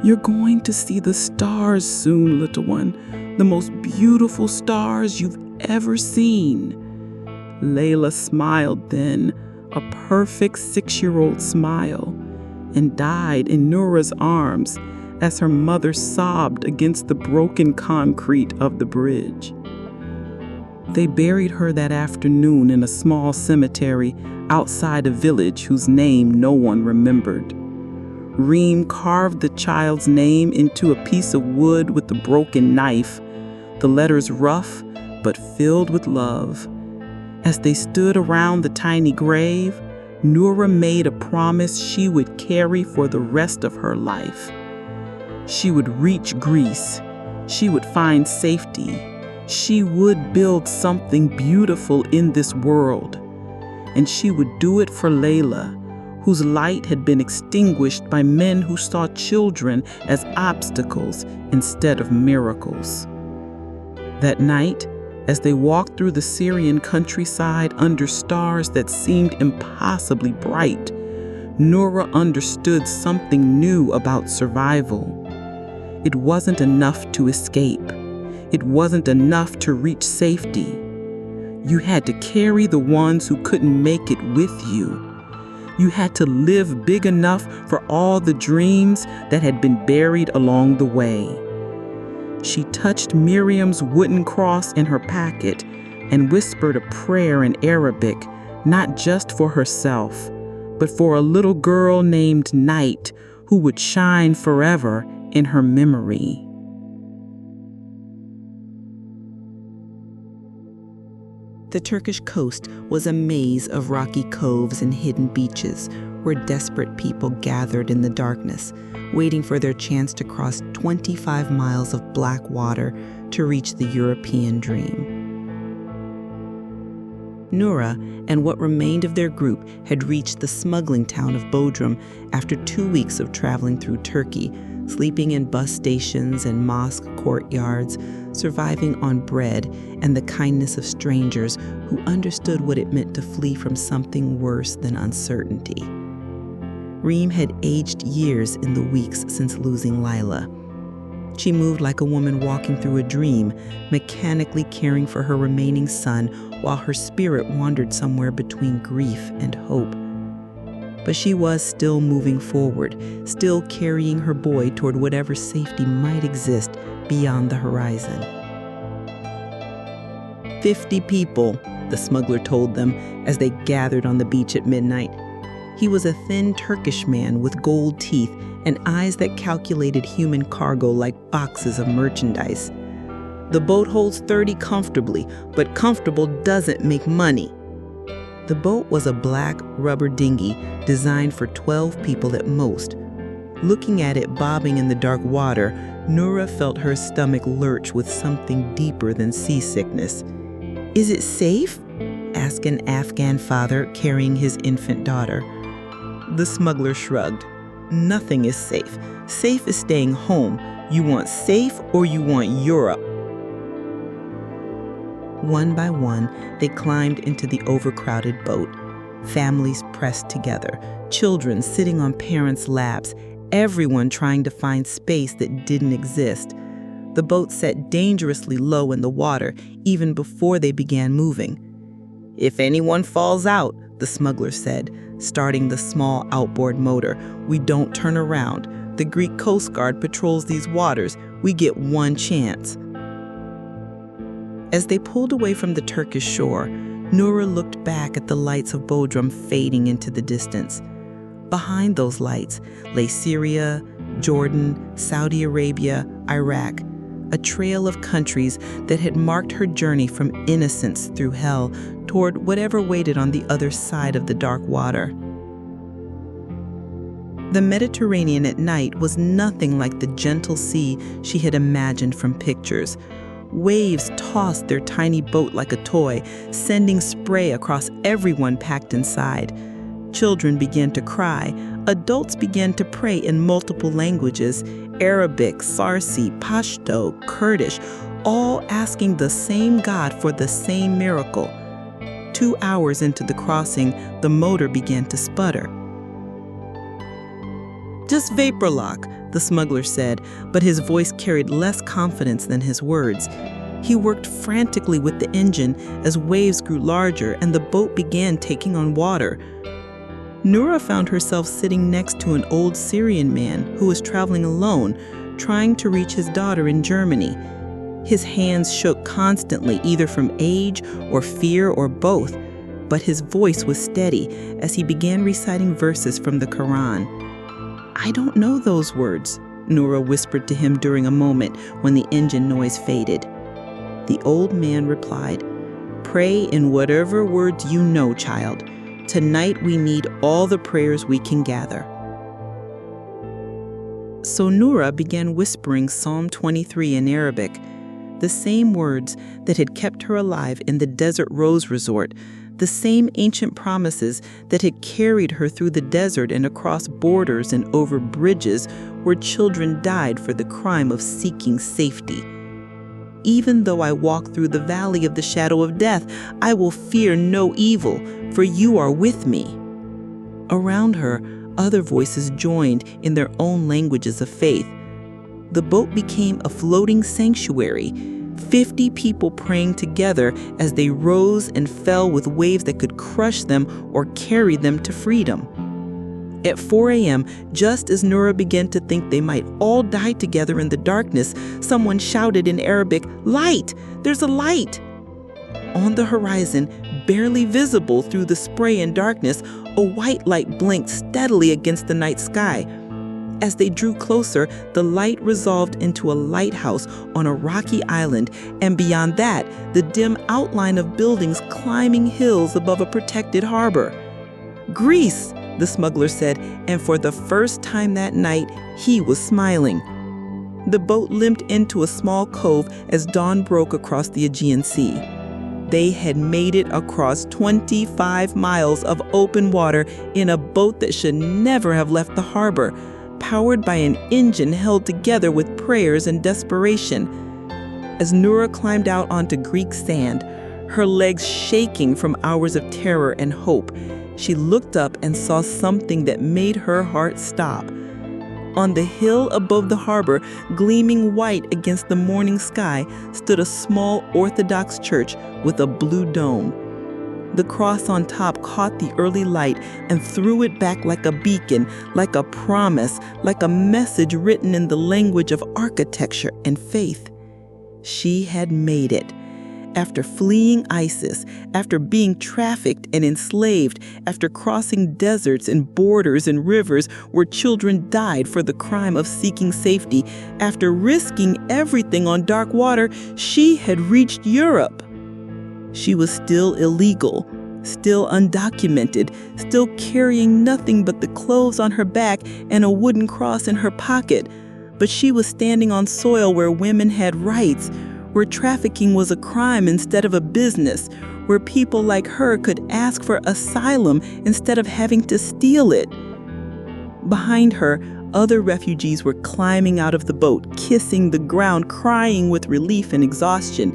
"You're going to see the stars soon, little one, the most beautiful stars you've ever seen." Layla smiled then, a perfect 6-year-old smile, and died in Noura's arms as her mother sobbed against the broken concrete of the bridge. They buried her that afternoon in a small cemetery outside a village whose name no one remembered. Reem carved the child's name into a piece of wood with a broken knife, the letters rough but filled with love. As they stood around the tiny grave, Noura made a promise she would carry for the rest of her life. She would reach Greece. She would find safety. She would build something beautiful in this world. And she would do it for Layla, whose light had been extinguished by men who saw children as obstacles instead of miracles. That night, as they walked through the Syrian countryside under stars that seemed impossibly bright, Noura understood something new about survival. It wasn't enough to escape. It wasn't enough to reach safety. You had to carry the ones who couldn't make it with you. You had to live big enough for all the dreams that had been buried along the way. She touched Miriam's wooden cross in her packet and whispered a prayer in Arabic, not just for herself, but for a little girl named Night who would shine forever in her memory. The Turkish coast was a maze of rocky coves and hidden beaches where desperate people gathered in the darkness, waiting for their chance to cross 25 miles of black water to reach the European dream. Noura and what remained of their group had reached the smuggling town of Bodrum after 2 weeks of traveling through Turkey, sleeping in bus stations and mosque courtyards, surviving on bread and the kindness of strangers who understood what it meant to flee from something worse than uncertainty. Reem had aged years in the weeks since losing Layla. She moved like a woman walking through a dream, mechanically caring for her remaining son while her spirit wandered somewhere between grief and hope. But she was still moving forward, still carrying her boy toward whatever safety might exist beyond the horizon. 50 people, the smuggler told them as they gathered on the beach at midnight. He was a thin Turkish man with gold teeth and eyes that calculated human cargo like boxes of merchandise. The boat holds 30 comfortably, but comfortable doesn't make money. The boat was a black rubber dinghy designed for 12 people at most. Looking at it bobbing in the dark water, Noura felt her stomach lurch with something deeper than seasickness. "Is it safe?" asked an Afghan father carrying his infant daughter. The smuggler shrugged. "Nothing is safe. Safe is staying home. You want safe or you want Europe?" One by one, they climbed into the overcrowded boat. Families pressed together, children sitting on parents' laps, everyone trying to find space that didn't exist. The boat set dangerously low in the water even before they began moving. "If anyone falls out," the smuggler said, starting the small outboard motor, "we don't turn around. The Greek Coast Guard patrols these waters. We get one chance." As they pulled away from the Turkish shore, Noura looked back at the lights of Bodrum fading into the distance. Behind those lights lay Syria, Jordan, Saudi Arabia, Iraq, a trail of countries that had marked her journey from innocence through hell toward whatever waited on the other side of the dark water. The Mediterranean at night was nothing like the gentle sea she had imagined from pictures. Waves tossed their tiny boat like a toy, sending spray across everyone packed inside. Children began to cry. Adults began to pray in multiple languages: Arabic, Farsi, Pashto, Kurdish, all asking the same God for the same miracle. 2 hours into the crossing, the motor began to sputter. "Just vapor lock," the smuggler said, but his voice carried less confidence than his words. He worked frantically with the engine as waves grew larger and the boat began taking on water. Noura found herself sitting next to an old Syrian man who was traveling alone, trying to reach his daughter in Germany. His hands shook constantly, either from age or fear or both, but his voice was steady as he began reciting verses from the Quran. "I don't know those words," Noura whispered to him during a moment when the engine noise faded. The old man replied, "Pray in whatever words you know, child. Tonight we need all the prayers we can gather." So Noura began whispering Psalm 23 in Arabic, the same words that had kept her alive in the Desert Rose Resort, the same ancient promises that had carried her through the desert and across borders and over bridges where children died for the crime of seeking safety. "Even though I walk through the valley of the shadow of death, I will fear no evil, for you are with me." Around her, other voices joined in their own languages of faith. The boat became a floating sanctuary, 50 people praying together as they rose and fell with waves that could crush them or carry them to freedom. At 4 a.m., just as Noura began to think they might all die together in the darkness, someone shouted in Arabic, "Light! There's a light!" On the horizon, barely visible through the spray and darkness, a white light blinked steadily against the night sky. As they drew closer, the light resolved into a lighthouse on a rocky island, and beyond that, the dim outline of buildings climbing hills above a protected harbor. "Greece," the smuggler said, and for the first time that night, he was smiling. The boat limped into a small cove as dawn broke across the Aegean Sea. They had made it across 25 miles of open water in a boat that should never have left the harbor, powered by an engine held together with prayers and desperation. As Noura climbed out onto Greek sand, her legs shaking from hours of terror and hope, she looked up and saw something that made her heart stop. On the hill above the harbor, gleaming white against the morning sky, stood a small Orthodox church with a blue dome. The cross on top caught the early light and threw it back like a beacon, like a promise, like a message written in the language of architecture and faith. She had made it. After fleeing ISIS, after being trafficked and enslaved, after crossing deserts and borders and rivers where children died for the crime of seeking safety, after risking everything on dark water, she had reached Europe. She was still illegal, still undocumented, still carrying nothing but the clothes on her back and a wooden cross in her pocket. But she was standing on soil where women had rights, where trafficking was a crime instead of a business, where people like her could ask for asylum instead of having to steal it. Behind her, other refugees were climbing out of the boat, kissing the ground, crying with relief and exhaustion.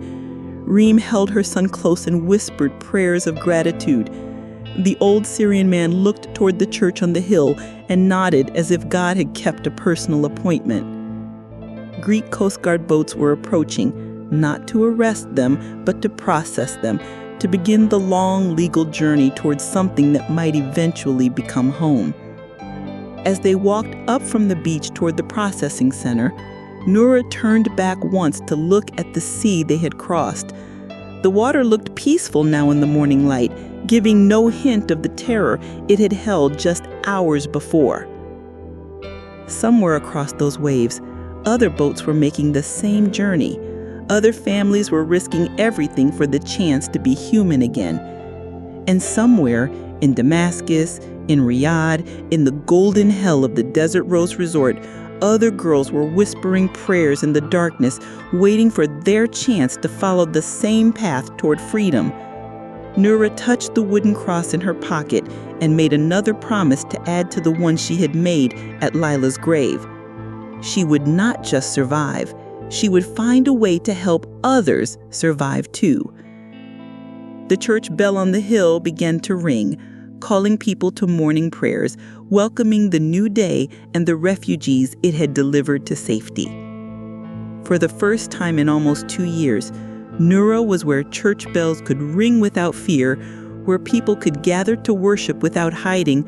Reem held her son close and whispered prayers of gratitude. The old Syrian man looked toward the church on the hill and nodded as if God had kept a personal appointment. Greek Coast Guard boats were approaching, not to arrest them, but to process them, to begin the long legal journey towards something that might eventually become home. As they walked up from the beach toward the processing center, Noura turned back once to look at the sea they had crossed. The water looked peaceful now in the morning light, giving no hint of the terror it had held just hours before. Somewhere across those waves, other boats were making the same journey. Other families were risking everything for the chance to be human again. And somewhere in Damascus, in Riyadh, in the golden hell of the Desert Rose Resort, Other girls were whispering prayers in the darkness, waiting for their chance to follow the same path toward freedom. Noura touched the wooden cross in her pocket and made another promise to add to the one she had made at Lila's grave. She would not just survive, she would find a way to help others survive too. The church bell on the hill began to ring, calling people to morning prayers, welcoming the new day and the refugees it had delivered to safety. For the first time in almost 2 years, Noura was where church bells could ring without fear, where people could gather to worship without hiding,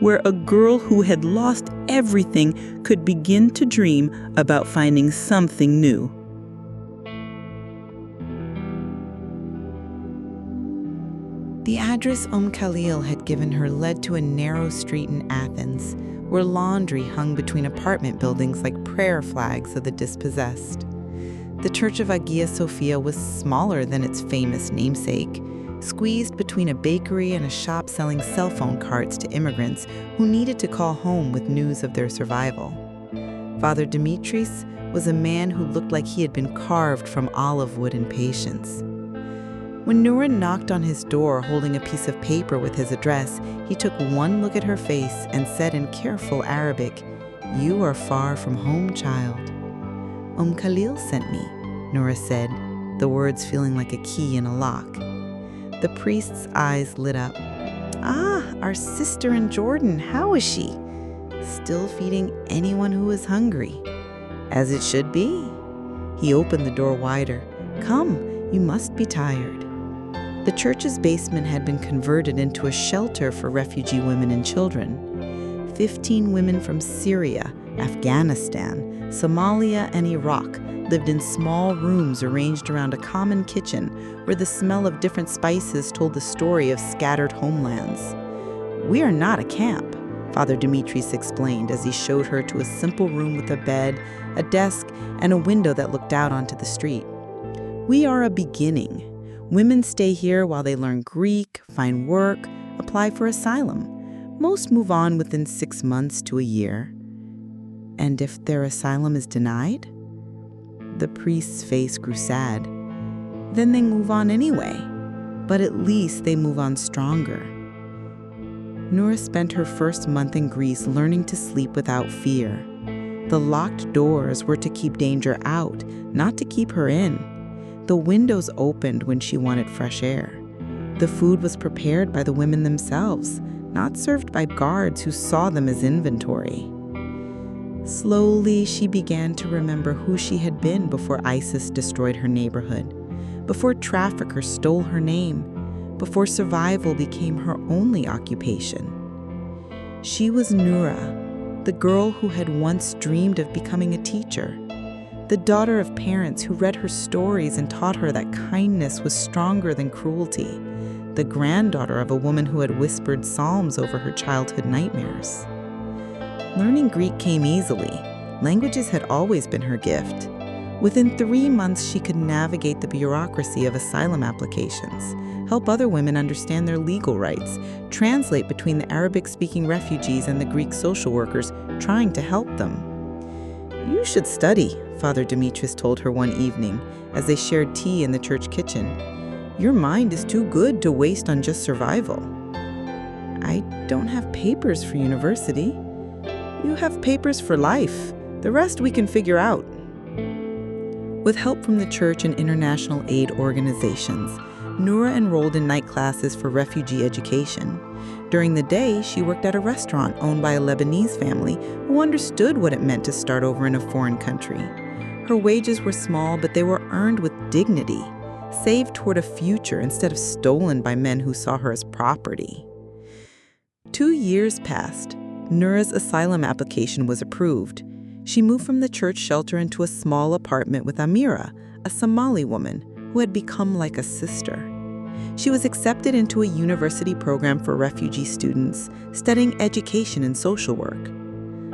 where a girl who had lost everything could begin to dream about finding something new. The address Khalil had given her led to a narrow street in Athens, where laundry hung between apartment buildings like prayer flags of the dispossessed. The Church of Hagia Sophia was smaller than its famous namesake, squeezed between a bakery and a shop selling cell phone cards to immigrants who needed to call home with news of their survival. Father Dimitris was a man who looked like he had been carved from olive wood in patience. When Noura knocked on his door holding a piece of paper with his address, he took one look at her face and said in careful Arabic, "You are far from home, child." Khalil sent me, Noura said, the words feeling like a key in a lock. The priest's eyes lit up. "Ah, our sister in Jordan, how is she?" "Still feeding anyone who is hungry." "As it should be." He opened the door wider. "Come, you must be tired." The church's basement had been converted into a shelter for refugee women and children. 15 women from Syria, Afghanistan, Somalia, and Iraq lived in small rooms arranged around a common kitchen where the smell of different spices told the story of scattered homelands. "We are not a camp," Father Dimitris explained as he showed her to a simple room with a bed, a desk, and a window that looked out onto the street. "We are a beginning. Women stay here while they learn Greek, find work, apply for asylum. Most move on within 6 months to a year." "And if their asylum is denied?" The priest's face grew sad. "Then they move on anyway, but at least they move on stronger." Noura spent her first month in Greece learning to sleep without fear. The locked doors were to keep danger out, not to keep her in. The windows opened when she wanted fresh air. The food was prepared by the women themselves, not served by guards who saw them as inventory. Slowly, she began to remember who she had been before ISIS destroyed her neighborhood, before traffickers stole her name, before survival became her only occupation. She was Noura, the girl who had once dreamed of becoming a teacher, the daughter of parents who read her stories and taught her that kindness was stronger than cruelty, the granddaughter of a woman who had whispered psalms over her childhood nightmares. Learning Greek came easily. Languages had always been her gift. Within 3 months, she could navigate the bureaucracy of asylum applications, help other women understand their legal rights, translate between the Arabic-speaking refugees and the Greek social workers trying to help them. "You should study," Father Dimitris told her one evening as they shared tea in the church kitchen. "Your mind is too good to waste on just survival." "I don't have papers for university." "You have papers for life. The rest we can figure out." With help from the church and international aid organizations, Noura enrolled in night classes for refugee education. During the day, she worked at a restaurant owned by a Lebanese family who understood what it meant to start over in a foreign country. Her wages were small, but they were earned with dignity, saved toward a future instead of stolen by men who saw her as property. 2 years passed. Noura's asylum application was approved. She moved from the church shelter into a small apartment with Amira, a Somali woman who had become like a sister. She was accepted into a university program for refugee students, studying education and social work.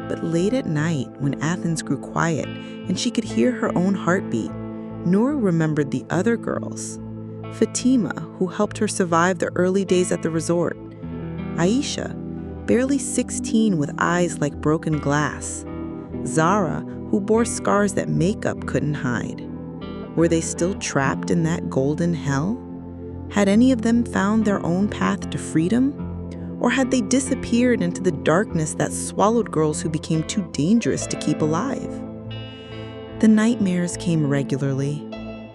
But late at night, when Athens grew quiet and she could hear her own heartbeat, Noura remembered the other girls. Fatima, who helped her survive the early days at the resort. Aisha, barely 16 with eyes like broken glass. Zara, who bore scars that makeup couldn't hide. Were they still trapped in that golden hell? Had any of them found their own path to freedom? Or had they disappeared into the darkness that swallowed girls who became too dangerous to keep alive? The nightmares came regularly.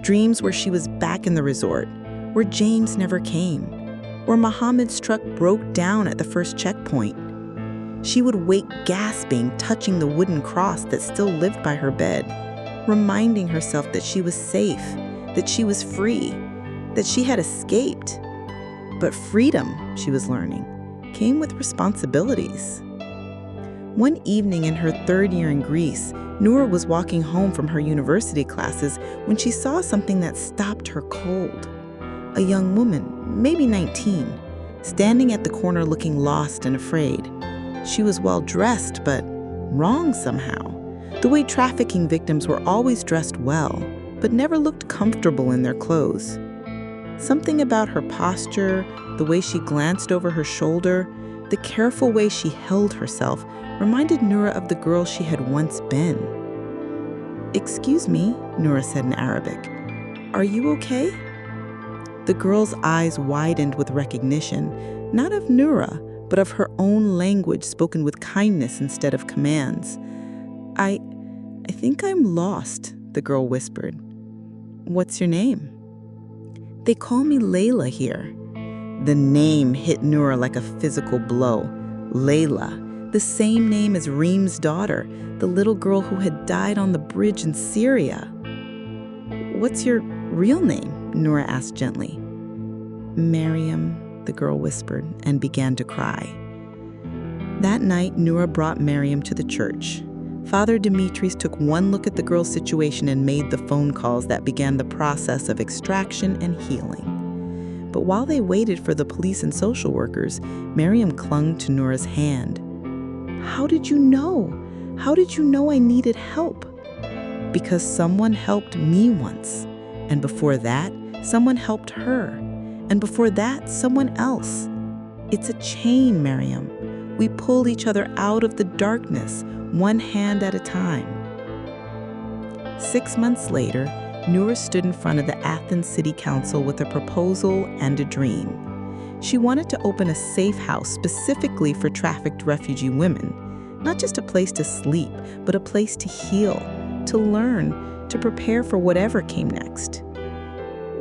Dreams where she was back in the resort, where James never came, where Mohammed's truck broke down at the first checkpoint. She would wake gasping, touching the wooden cross that still lived by her bed, reminding herself that she was safe, that she was free, that she had escaped. But freedom, she was learning, came with responsibilities. One evening in her third year in Greece, Noura was walking home from her university classes when she saw something that stopped her cold. A young woman, maybe 19, standing at the corner looking lost and afraid. She was well dressed, but wrong somehow. The way trafficking victims were always dressed well, but never looked comfortable in their clothes. Something about her posture, the way she glanced over her shoulder, the careful way she held herself reminded Noura of the girl she had once been. "Excuse me," Noura said in Arabic. "Are you okay?" The girl's eyes widened with recognition, not of Noura, but of her own language spoken with kindness instead of commands. I think I'm lost," the girl whispered. "What's your name?" "They call me Layla here." The name hit Noura like a physical blow. Layla, the same name as Reem's daughter, the little girl who had died on the bridge in Syria. "What's your real name?" Noura asked gently. "Mariam," the girl whispered and began to cry. That night, Noura brought Mariam to the church. Father Dimitris took one look at the girl's situation and made the phone calls that began the process of extraction and healing. But while they waited for the police and social workers, Mariam clung to Noura's hand. "How did you know? How did you know I needed help?" "Because someone helped me once. And before that, someone helped her. And before that, someone else. It's a chain, Mariam. We pull each other out of the darkness, one hand at a time." 6 months later, Noura stood in front of the Athens City Council with a proposal and a dream. She wanted to open a safe house specifically for trafficked refugee women, not just a place to sleep, but a place to heal, to learn, to prepare for whatever came next.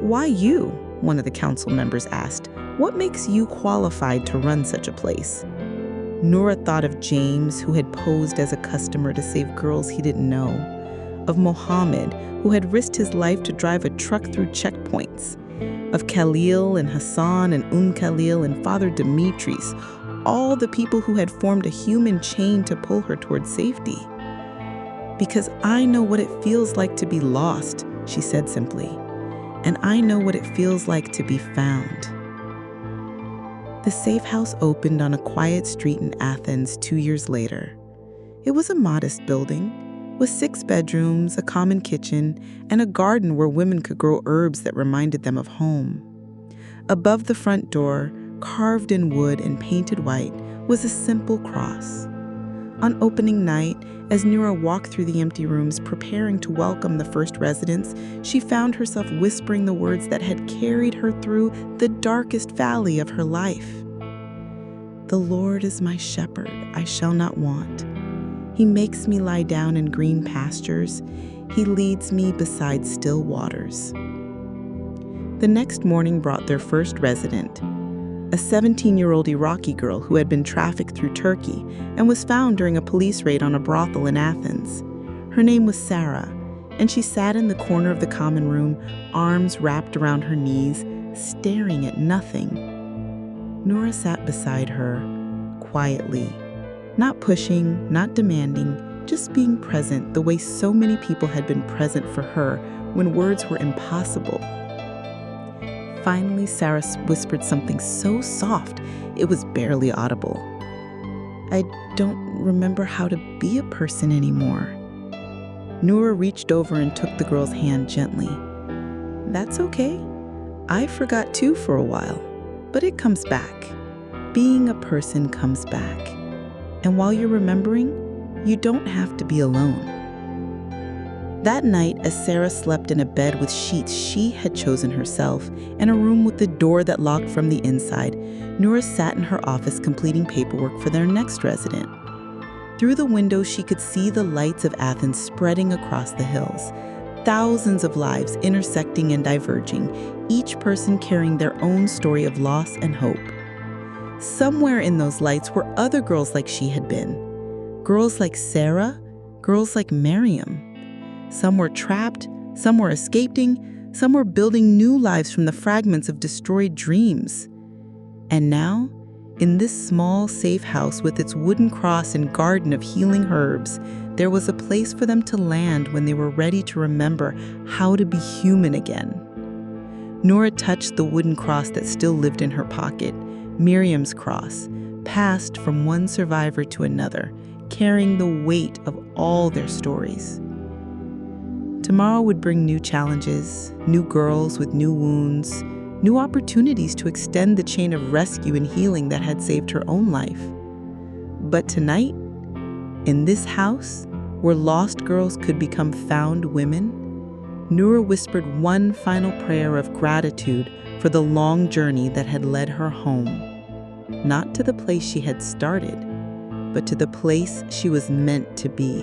"Why you?" one of the council members asked. "What makes you qualified to run such a place?" Noura thought of James, who had posed as a customer to save girls he didn't know, of Mohammed, who had risked his life to drive a truck through checkpoints, of Khalil and Hassan and Khalil and Father Dimitris, all the people who had formed a human chain to pull her towards safety. "Because I know what it feels like to be lost," she said simply, "and I know what it feels like to be found." The safe house opened on a quiet street in Athens 2 years later. It was a modest building, with 6 bedrooms, a common kitchen, and a garden where women could grow herbs that reminded them of home. Above the front door, carved in wood and painted white, was a simple cross. On opening night, as Noura walked through the empty rooms preparing to welcome the first residents, she found herself whispering the words that had carried her through the darkest valley of her life. "The Lord is my shepherd, I shall not want. He makes me lie down in green pastures. He leads me beside still waters." The next morning brought their first resident, a 17-year-old Iraqi girl who had been trafficked through Turkey and was found during a police raid on a brothel in Athens. Her name was Sarah, and she sat in the corner of the common room, arms wrapped around her knees, staring at nothing. Noura sat beside her, quietly, not pushing, not demanding, just being present the way so many people had been present for her when words were impossible. Finally, Sarah whispered something so soft it was barely audible. "I don't remember how to be a person anymore." Noura reached over and took the girl's hand gently. "That's okay. I forgot too for a while, but it comes back. Being a person comes back. And while you're remembering, You don't have to be alone. That night, as Sarah slept in a bed with sheets she had chosen herself and a room with the door that locked from the inside, Noura sat in her office completing paperwork for their next resident. Through the window, she could see the lights of Athens spreading across the hills. Thousands of lives intersecting and diverging, each person carrying their own story of loss and hope. Somewhere in those lights were other girls like she had been. Girls like Sarah, girls like Miriam. Some were trapped, some were escaping, some were building new lives from the fragments of destroyed dreams. And now, in this small, safe house with its wooden cross and garden of healing herbs, there was a place for them to land when they were ready to remember how to be human again. Noura touched the wooden cross that still lived in her pocket, Miriam's cross, passed from one survivor to another, carrying the weight of all their stories. Tomorrow would bring new challenges, new girls with new wounds, new opportunities to extend the chain of rescue and healing that had saved her own life. But tonight, in this house, where lost girls could become found women, Noura whispered one final prayer of gratitude for the long journey that had led her home. Not to the place she had started, but to the place she was meant to be.